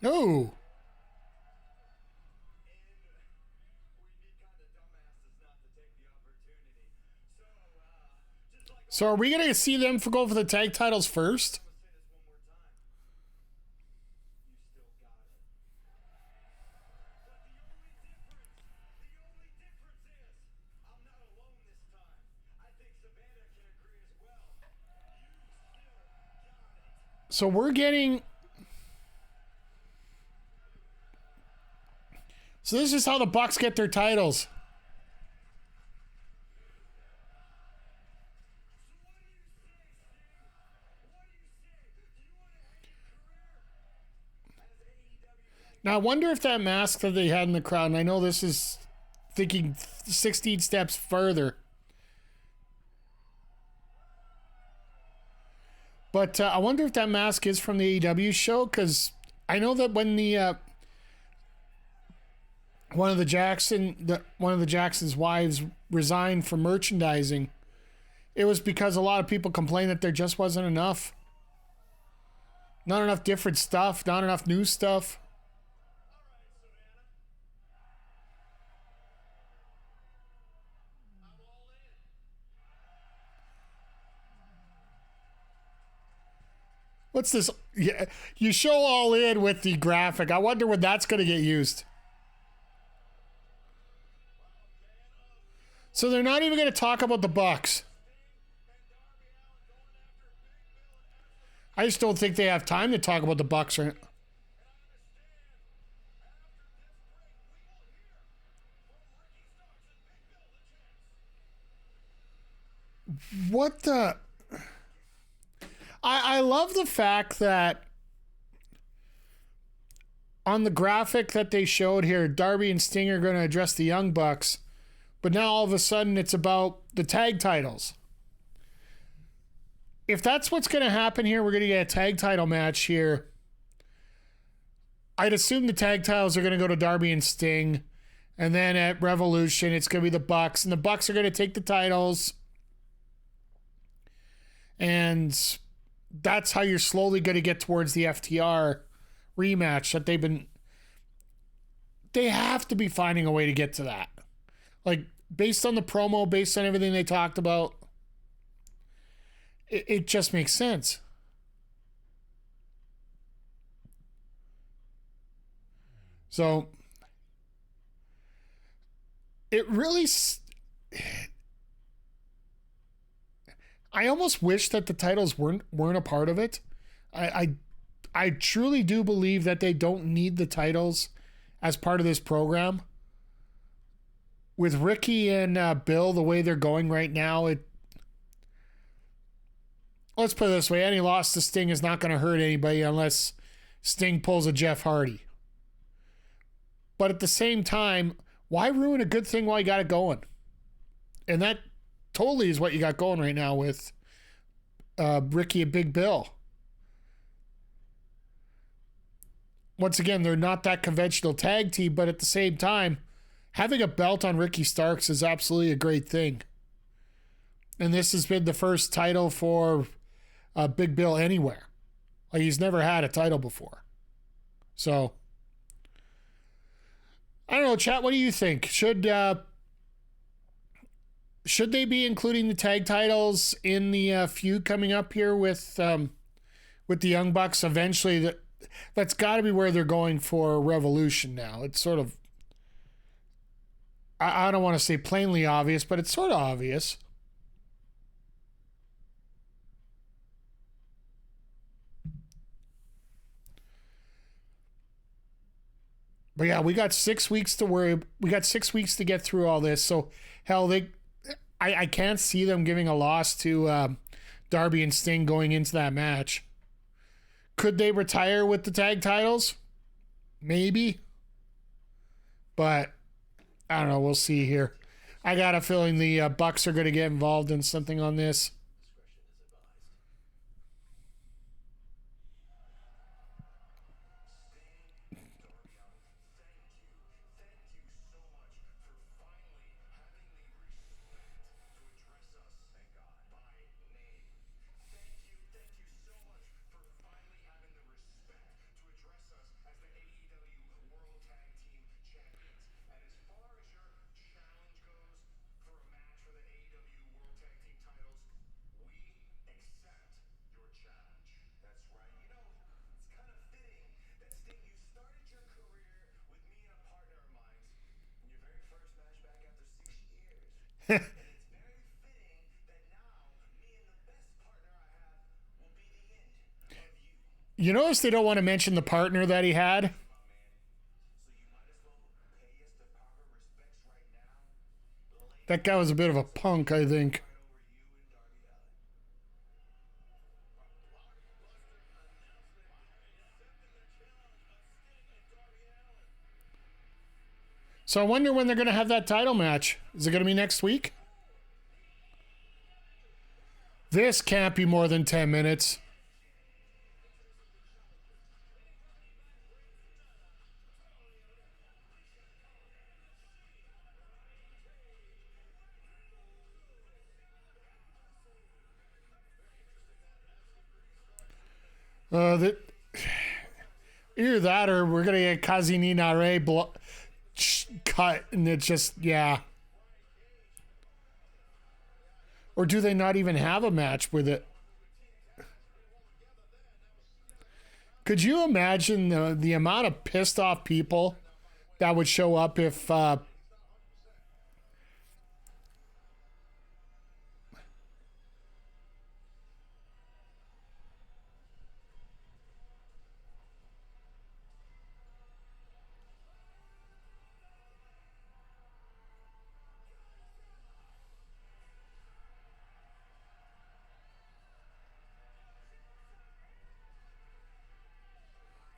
No. So are we going to see them go for the tag titles first? So we're getting... So this is how the Bucks get their titles. Now I wonder if that mask that they had in the crowd, and I know this is thinking 16 steps further, but I wonder if that mask is from the AEW show, because I know that when the one of the Jackson's wives resigned from merchandising, it was because a lot of people complained that there just wasn't enough. Not enough different stuff, not enough new stuff. What's this? Yeah, you show All In with the graphic. I wonder when that's going to get used. So they're not even going to talk about the Bucks. I just don't think they have time to talk about the Bucks right now. What the... I love the fact that on the graphic that they showed here, Darby and Sting are going to address the Young Bucks, but now all of a sudden it's about the tag titles. If that's what's going to happen here, we're going to get a tag title match here. I'd assume the tag titles are going to go to Darby and Sting, and then at Revolution it's going to be the Bucks, and the Bucks are going to take the titles, and that's how you're slowly going to get towards the FTR rematch that they have to be finding a way to get to that. Like, based on the promo, based on everything they talked about, it just makes sense. So, it really... I almost wish that the titles weren't a part of it. I truly do believe that they don't need the titles as part of this program. With Ricky and Bill, the way they're going right now, let's put it this way: any loss to Sting is not going to hurt anybody unless Sting pulls a Jeff Hardy. But at the same time, why ruin a good thing while you got it going? And that totally is what you got going right now with Ricky and Big Bill. Once again, they're not that conventional tag team, but at the same time, having a belt on Ricky Starks is absolutely a great thing. And this has been the first title for Big Bill anywhere. Like, he's never had a title before. So, I don't know, chat, what do you think? Should they be including the tag titles in the feud coming up here with the Young Bucks eventually? That's got to be where they're going for Revolution now. It's sort of, I don't want to say plainly obvious, but it's sort of obvious. But yeah, we got 6 weeks to worry. We got 6 weeks to get through all this. So hell, I can't see them giving a loss to Darby and Sting going into that match. Could they retire with the tag titles? Maybe. But I don't know. We'll see here. I got a feeling the Bucks are going to get involved in something on this. You notice they don't want to mention the partner that he had? That guy was a bit of a punk, I think. So I wonder when they're going to have that title match. Is it going to be next week? This can't be more than 10 minutes. Either that or we're going to get Kazini Nare cut and it's just, yeah. Or do they not even have a match with it? Could you imagine the amount of pissed off people that would show up if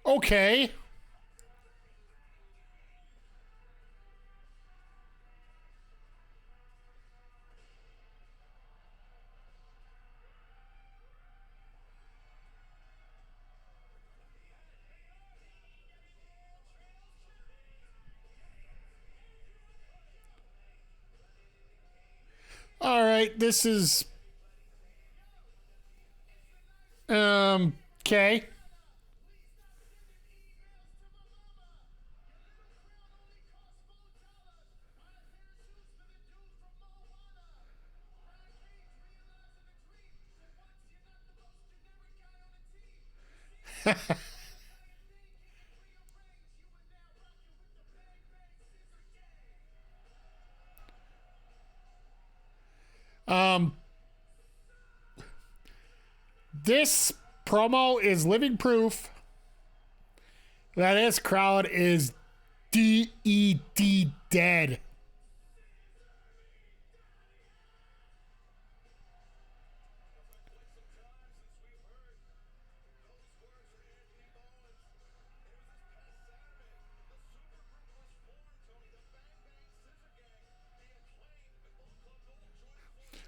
okay. All right, this is okay. This promo is living proof that this crowd is DED dead.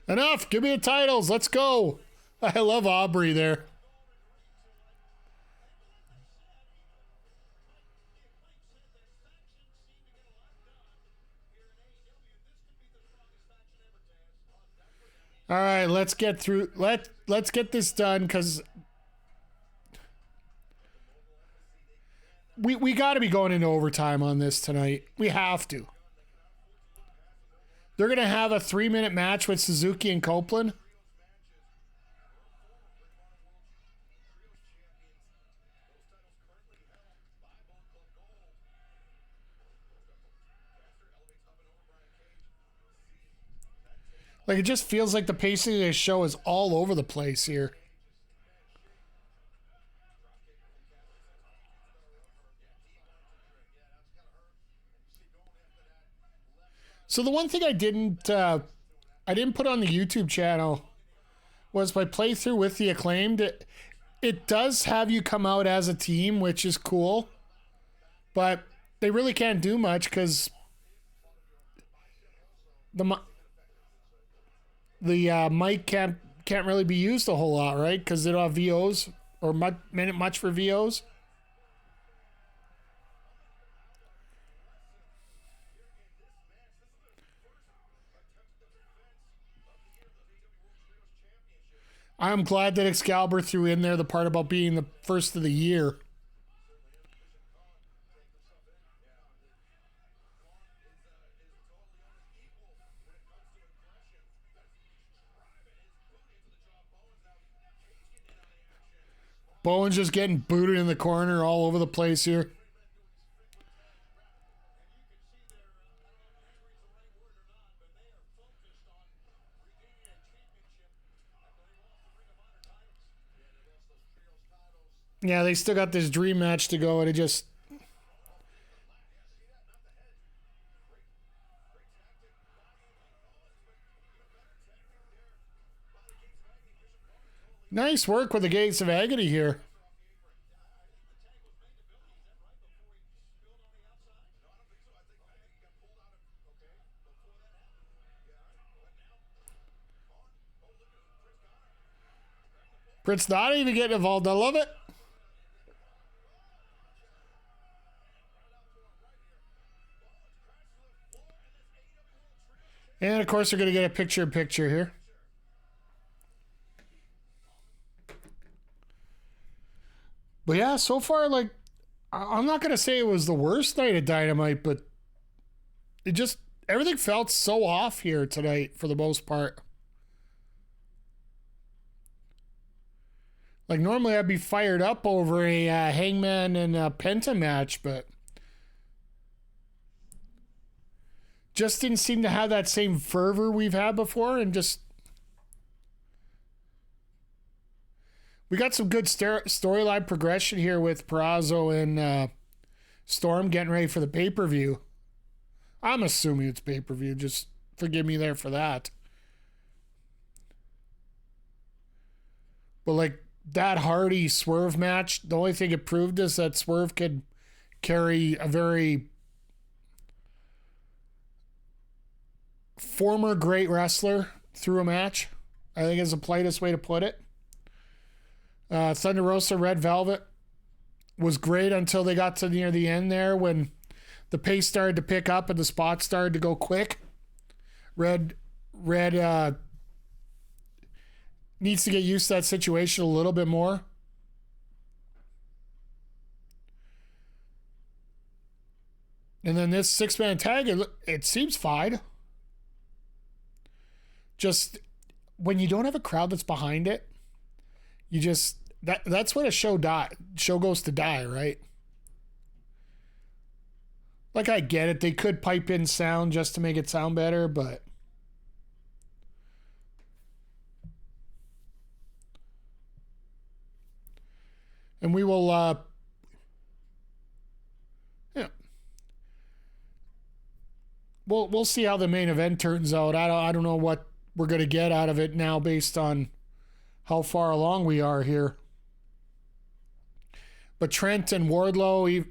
Enough. Give me the titles. Let's go. I love Aubrey there. All right, let's get through. Let's get this done because we got to be going into overtime on this tonight. We have to. They're gonna have a 3-minute match with Suzuki and Copeland. Like, it just feels like the pacing of this show is all over the place here. So the one thing I didn't put on the YouTube channel was my playthrough with the Acclaimed. It does have you come out as a team, which is cool, but they really can't do much because the mic can't really be used a whole lot, right? Because they don't have VOs or much for VOs. I'm glad that Excalibur threw in there the part about being the first of the year. Bowen's just getting booted in the corner all over the place here. Yeah, they still got this dream match to go, and it just... Nice work with the Gates of Agony here. Prince not even getting involved. I love it. And of course, we're going to get a picture-in-picture here. But yeah, so far, like, I'm not going to say it was the worst night of Dynamite, but it just, everything felt so off here tonight for the most part. Like, normally I'd be fired up over a Hangman and a Penta match, but just didn't seem to have that same fervor we've had before, and just... We got some good storyline progression here with Perazo and Storm getting ready for the pay-per-view. I'm assuming it's pay-per-view. Just forgive me there for that. But like that Hardy Swerve match, the only thing it proved is that Swerve could carry a very former great wrestler through a match. I think is the politest way to put it. Thunder Rosa Red Velvet was great until they got to near the end there when the pace started to pick up and the spots started to go quick. Red needs to get used to that situation a little bit more. And then this 6-man tag, it seems fine. Just when you don't have a crowd that's behind it, you just that's when a show goes to die, right? Like, I get it, they could pipe in sound just to make it sound better, but and we will we'll see how the main event turns out. I don't know what we're gonna get out of it now based on how far along we are here. But Trent and Wardlow,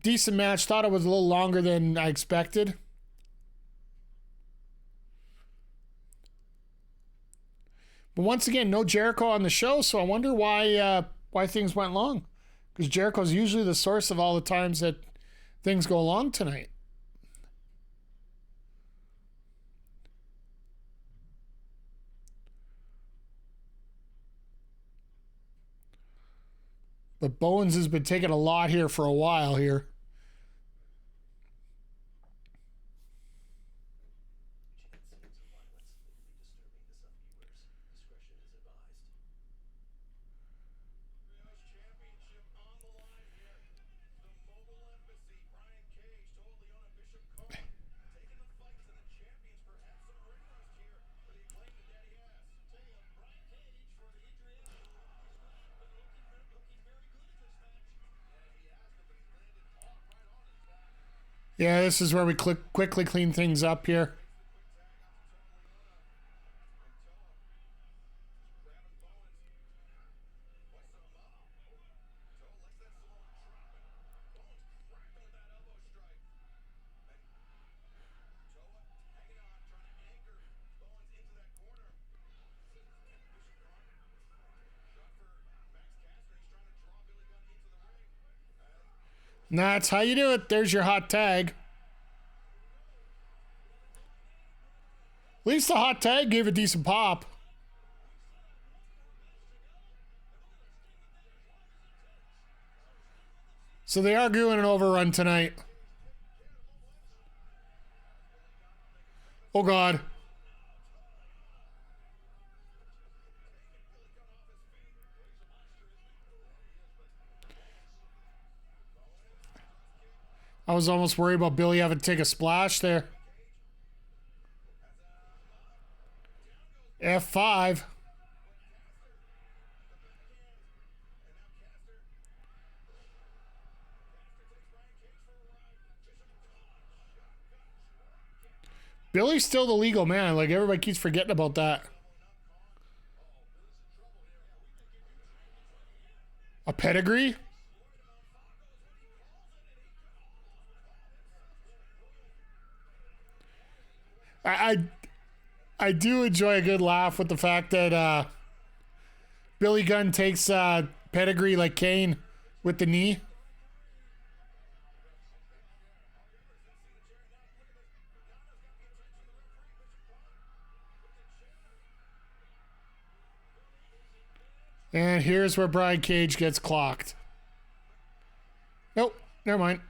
decent match. Thought it was a little longer than I expected. But once again, no Jericho on the show, so I wonder why things went long. Because Jericho's usually the source of all the times that things go long tonight. But Bowens has been taking a lot here for a while here. Yeah, this is where we quickly clean things up here. And that's how you do it. There's your hot tag. At least the hot tag gave a decent pop. So they are doing an overrun tonight. Oh, God. I was almost worried about Billy having to take a splash there. F5. Billy's still the legal man. Like, everybody keeps forgetting about that. A pedigree? I do enjoy a good laugh with the fact that Billy Gunn takes pedigree like Kane with the knee. And here's where Brian Cage gets clocked. Nope, never mind.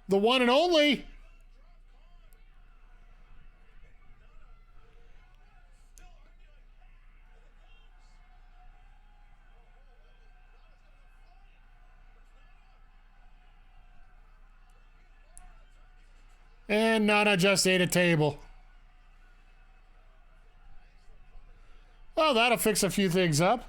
The one and only. And Nana just ate a table. Well, that'll fix a few things up.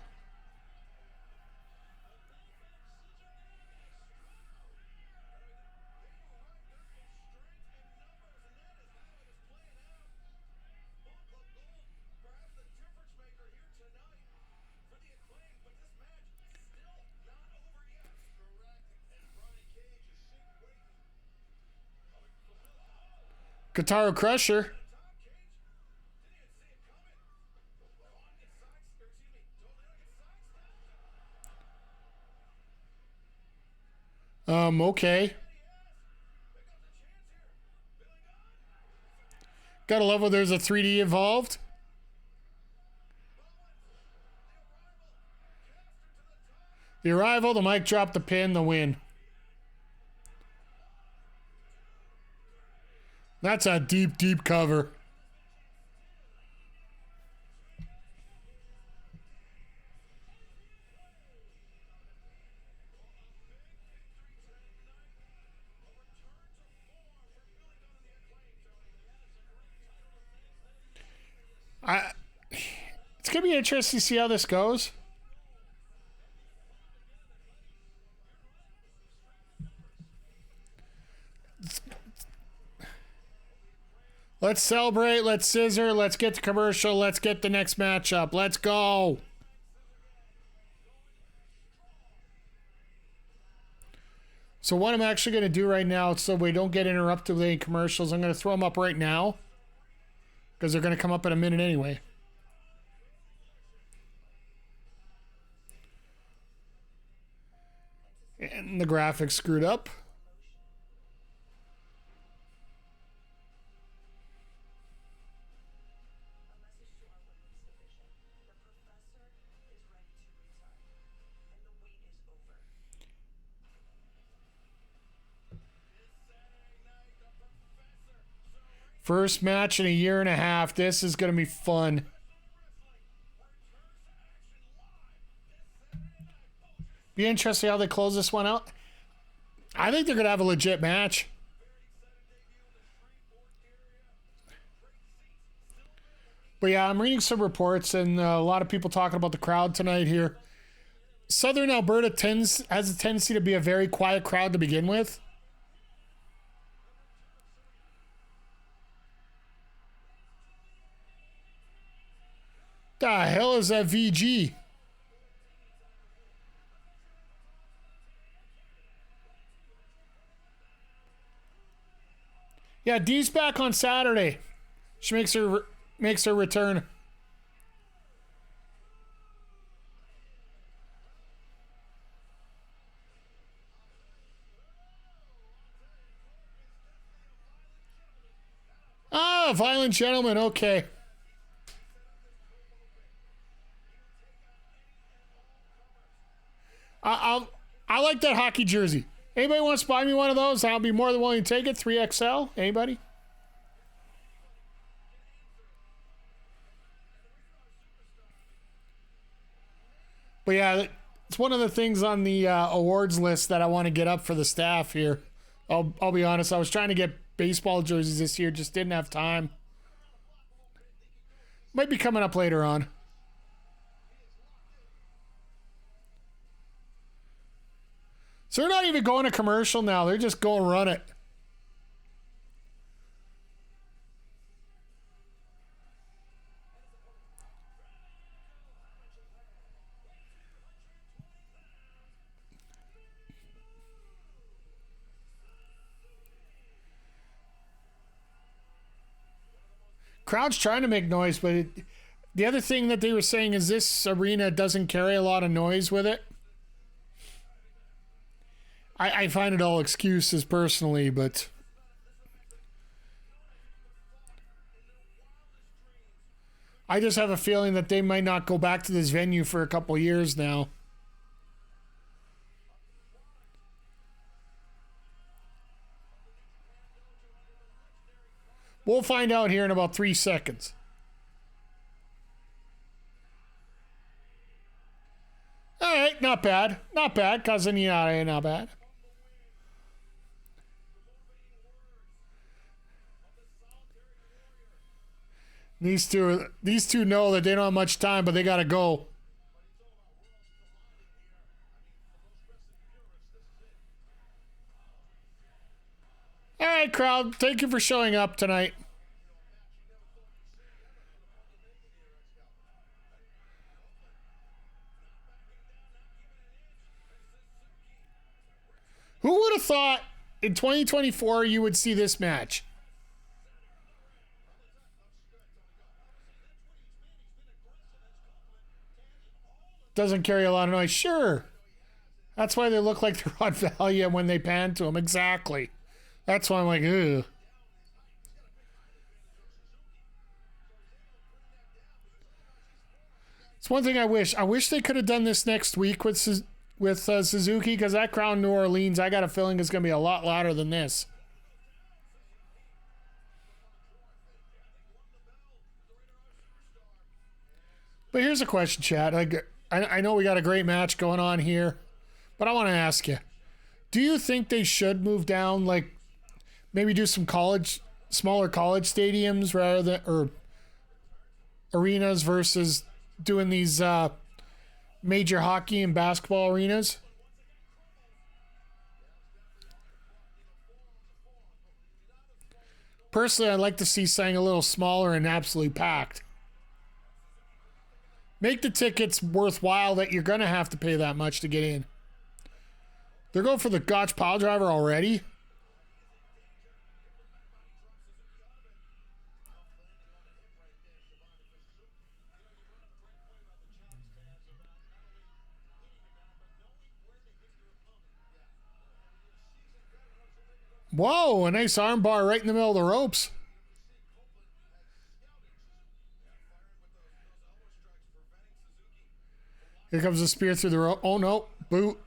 Guitar Crusher. Okay. Gotta love when there's a 3D involved. The Arrival, the mic drop, the pin, the win. That's a deep, deep cover. It's going to be interesting to see how this goes. Let's celebrate. Let's scissor. Let's get the commercial. Let's get the next matchup. Let's go. So what I'm actually going to do right now, so we don't get interrupted with any commercials, I'm going to throw them up right now because they're going to come up in a minute anyway. And the graphics screwed up. First match in a year and a half. This is going to be fun. Be interesting how they close this one out. I think they're going to have a legit match. But yeah, I'm reading some reports and a lot of people talking about the crowd tonight here. Southern Alberta has a tendency to be a very quiet crowd to begin with. The hell is that VG? Yeah, Dee's back on Saturday. She makes her return. Ah, Violent Gentleman. Okay. I like that hockey jersey. Anybody wants to buy me one of those? I'll be more than willing to take it. 3XL. Anybody? But yeah, it's one of the things on the awards list that I want to get up for the staff here. I'll be honest. I was trying to get baseball jerseys this year. Just didn't have time. Might be coming up later on. So they're not even going to commercial now. They're just going run it. Crowd's trying to make noise, but the other thing that they were saying is this arena doesn't carry a lot of noise with it. I find it all excuses personally, but I just have a feeling that they might not go back to this venue for a couple years now. We'll find out here in about 3 seconds. All right, not bad. Not bad, cousin. Yeah, not bad. These two know that they don't have much time, but they got to go. All right, crowd. Thank you for showing up tonight. Who would have thought in 2024 you would see this match? Doesn't carry a lot of noise. Sure. That's why they look like they're on value when they pan to them. Exactly. That's why I'm like, ugh. It's one thing I wish. I wish they could have done this next week with Suzuki, because that crowd in New Orleans, I got a feeling is going to be a lot louder than this. But here's a question, Chad. I know we got a great match going on here, but I want to ask you, do you think they should move down, like maybe do some smaller college stadiums rather than, or arenas versus doing these major hockey and basketball arenas? Personally, I'd like to see something a little smaller and absolutely packed. Make the tickets worthwhile that you're going to have to pay that much to get in. They're going for the Gotch pile driver already? Whoa, a nice armbar right in the middle of the ropes. Here comes the spear through the rope. Oh, no. Boot.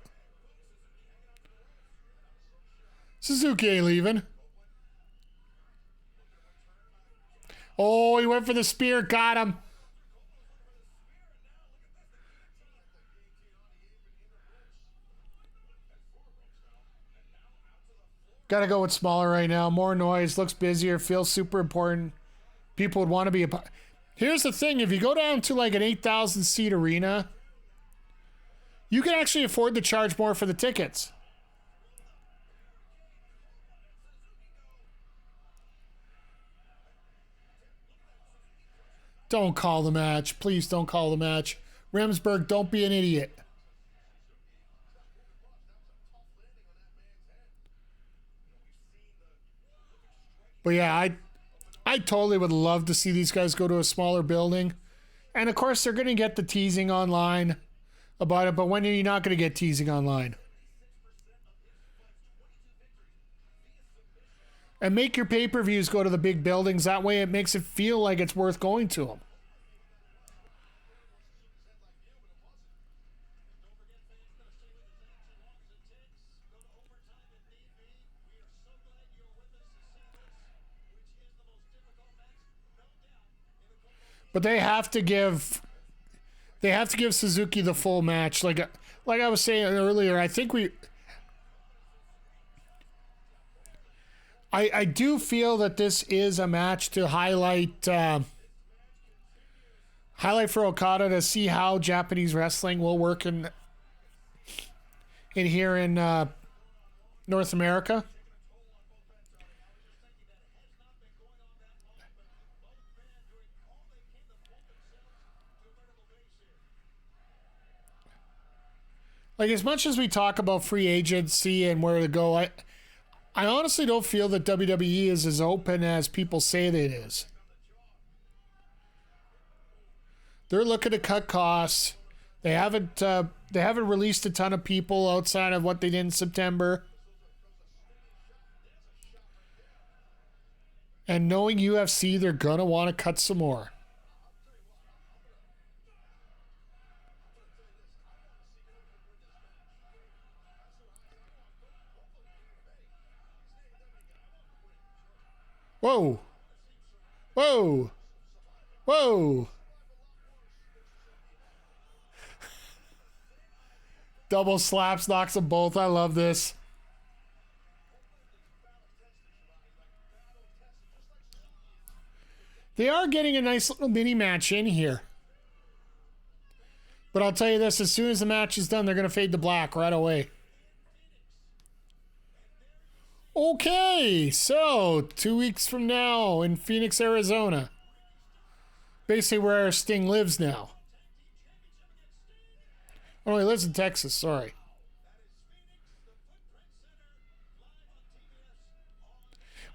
Suzuki ain't leaving. Oh, he went for the spear. Got him. Gotta go with smaller right now. More noise. Looks busier. Feels super important. People would want to be a... Here's the thing. If you go down to like an 8,000 seat arena, you can actually afford to charge more for the tickets. Don't call the match. Please don't call the match. Remsburg, don't be an idiot. But yeah, I totally would love to see these guys go to a smaller building. And of course, they're going to get the teasing online about it, but when are you not going to get teasing online? And make your pay-per-views go to the big buildings. That way it makes it feel like it's worth going to them. But they have to give Suzuki the full match. Like I was saying earlier, I think I do feel that this is a match to highlight for Okada to see how Japanese wrestling will work in here in North America. Like, as much as we talk about free agency and where to go, I honestly don't feel that WWE is as open as people say that it is. They're looking to cut costs. They haven't released a ton of people outside of what they did in September. And knowing UFC, they're gonna want to cut some more. Whoa. Whoa. Whoa. Double slaps, knocks them both. I love this. They are getting a nice little mini match in here. But I'll tell you this, as soon as the match is done, they're going to fade to black right away. Okay, so 2 weeks from now in Phoenix, Arizona. Basically where Sting lives now. Oh, he lives in Texas, sorry.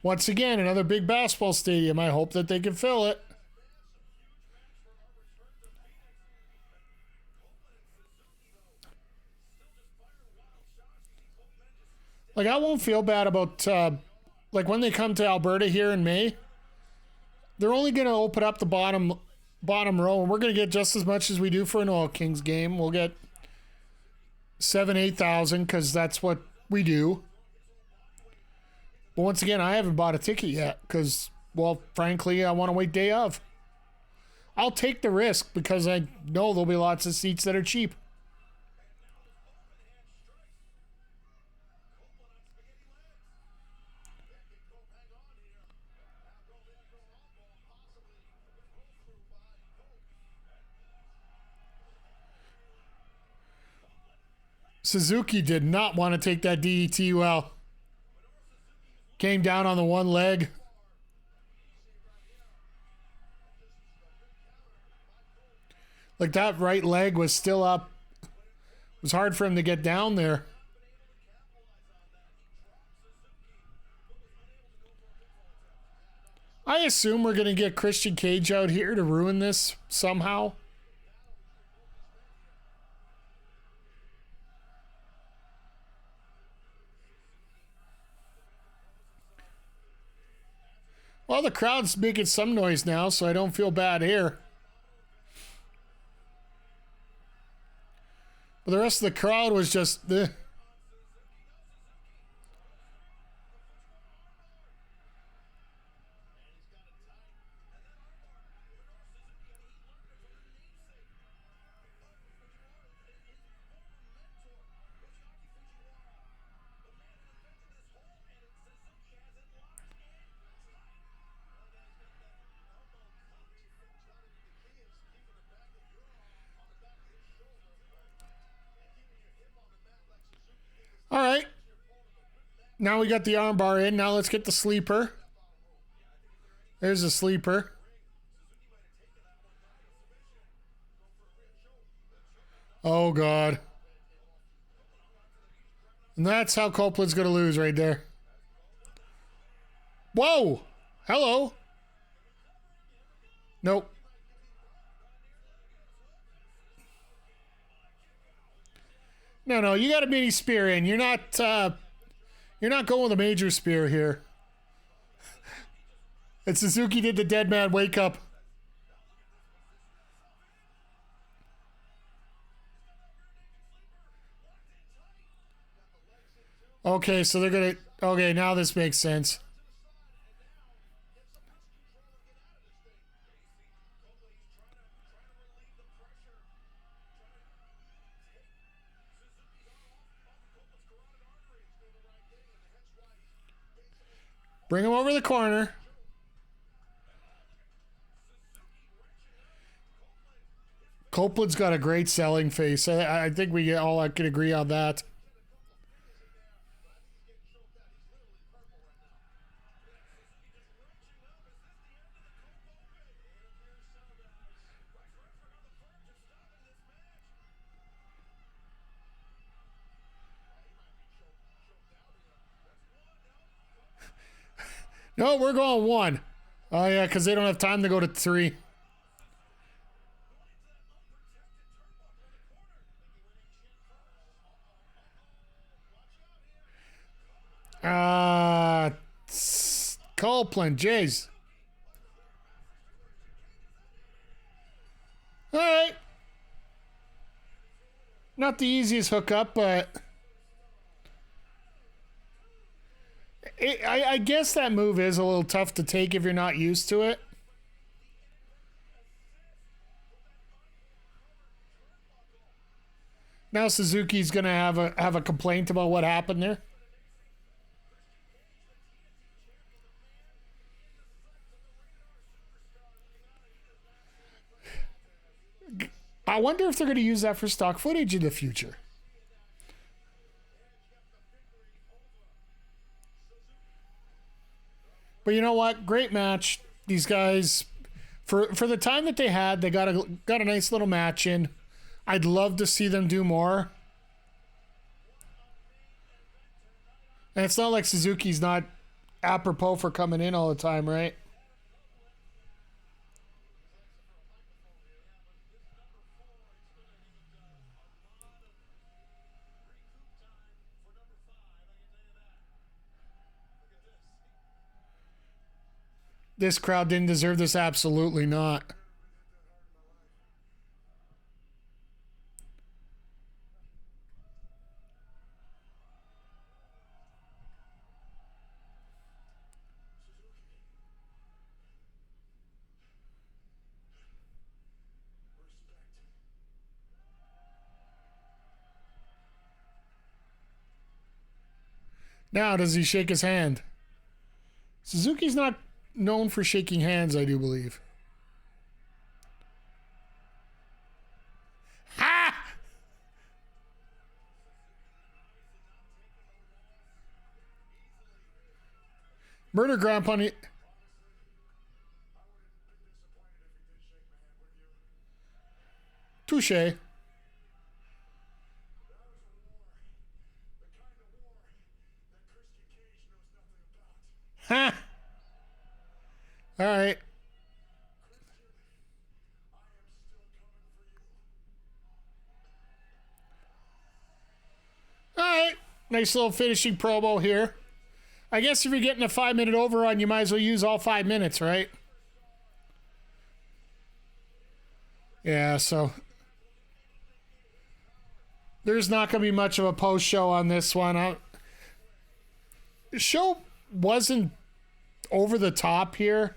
Once again, another big basketball stadium. I hope that they can fill it. Like, I won't feel bad about, like, when they come to Alberta here in May, they're only going to open up the bottom row, and we're going to get just as much as we do for an Oil Kings game. We'll get 7,000-8,000 because that's what we do. But once again, I haven't bought a ticket yet because, well, frankly, I want to wait day of. I'll take the risk because I know there'll be lots of seats that are cheap. Suzuki did not want to take that DDT well. Came down on the one leg. Like, that right leg was still up. It was hard for him to get down there. I assume we're going to get Christian Cage out here to ruin this somehow. Well, the crowd's making some noise now, so I don't feel bad here. But the rest of the crowd was just... All right. Now we got the armbar in. Now let's get the sleeper. There's a sleeper. Oh, God. And that's how Copeland's going to lose right there. Whoa. Hello. Nope. No, you got a mini spear in. You're not going with a major spear here. And Suzuki did the dead man wake up. Okay, so they're gonna... Okay, now this makes sense. Bring him over the corner. Copeland's got a great selling face. I think we all can agree on that. No, we're going 1. Oh, yeah, because they don't have time to go to 3. Copeland, jeez. All right. Not the easiest hookup, but I guess that move is a little tough to take if you're not used to it. Now Suzuki's gonna have a complaint about what happened there. I wonder if they're going to use that for stock footage in the future. But you know what? Great match. These guys, for the time that they had, they got a nice little match in. I'd love to see them do more. And it's not like Suzuki's not apropos for coming in all the time, right? This crowd didn't deserve this. Absolutely not. Now, does he shake his hand? Suzuki's not known for shaking hands, I do believe. Ha! Murder ground pound. Touche. Ha! All right. All right. Nice little finishing promo here. I guess if you're getting a 5-minute overrun, you might as well use all 5 minutes, right? Yeah, so there's not going to be much of a post-show on this one. The show wasn't over the top here.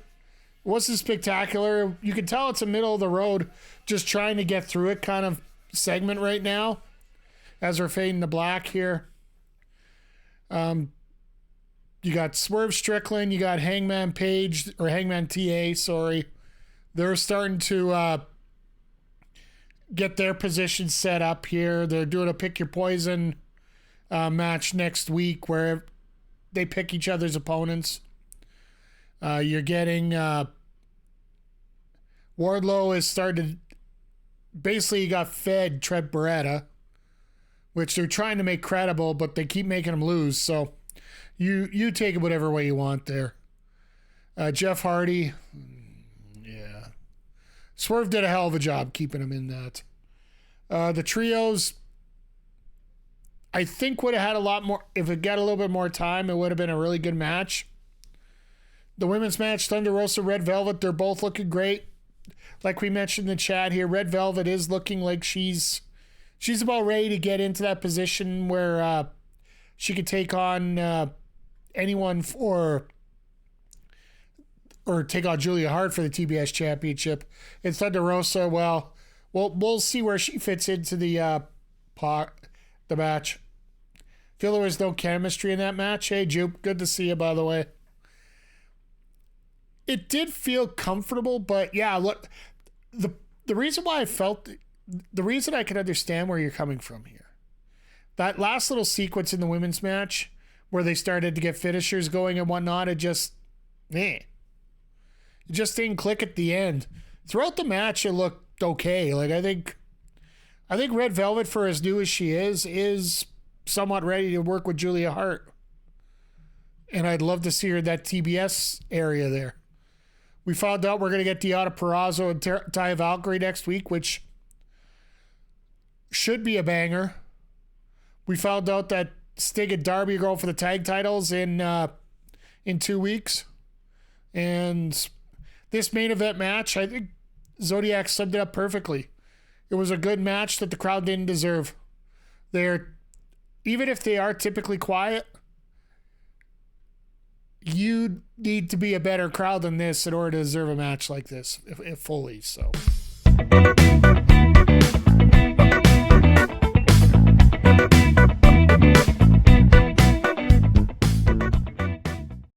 It wasn't spectacular. You can tell it's a middle of the road, just trying to get through it kind of segment right now as we're fading to black here. You got Swerve Strickland, you got Hangman Page, or Hangman TA, sorry. They're starting to get their position set up here. They're doing a pick your poison match next week where they pick each other's opponents. You're getting Wardlow has started. Basically, you got fed Trent Baretta, which they're trying to make credible, but they keep making him lose. So you take it whatever way you want there. Jeff Hardy, yeah. Swerve did a hell of a job keeping him in that. The trios, I think would have had a lot more. If it got a little bit more time, it would have been a really good match. The women's match, Thunder Rosa, Red Velvet, they're both looking great. Like we mentioned in the chat here, Red Velvet is looking like she's about ready to get into that position where she could take on anyone or take on Julia Hart for the TBS Championship. And Thunder Rosa, well, we'll see where she fits into the match. Feel there was no chemistry in that match. Hey, Jupe, good to see you, by the way. It did feel comfortable, but yeah, look, the reason why the reason I can understand where you're coming from here. That last little sequence in the women's match where they started to get finishers going and whatnot, it just didn't click at the end. Throughout the match, it looked okay. Like I think Red Velvet, for as new as she is somewhat ready to work with Julia Hart. And I'd love to see her in that TBS area there. We found out we're going to get Deonna Purrazzo and Taya Valkyrie next week, which should be a banger. We found out that Sting and Darby are going for the tag titles in 2 weeks. And this main event match, I think Zodiac summed it up perfectly. It was a good match that the crowd didn't deserve. Even if they are typically quiet, you need to be a better crowd than this in order to deserve a match like this, if fully. So.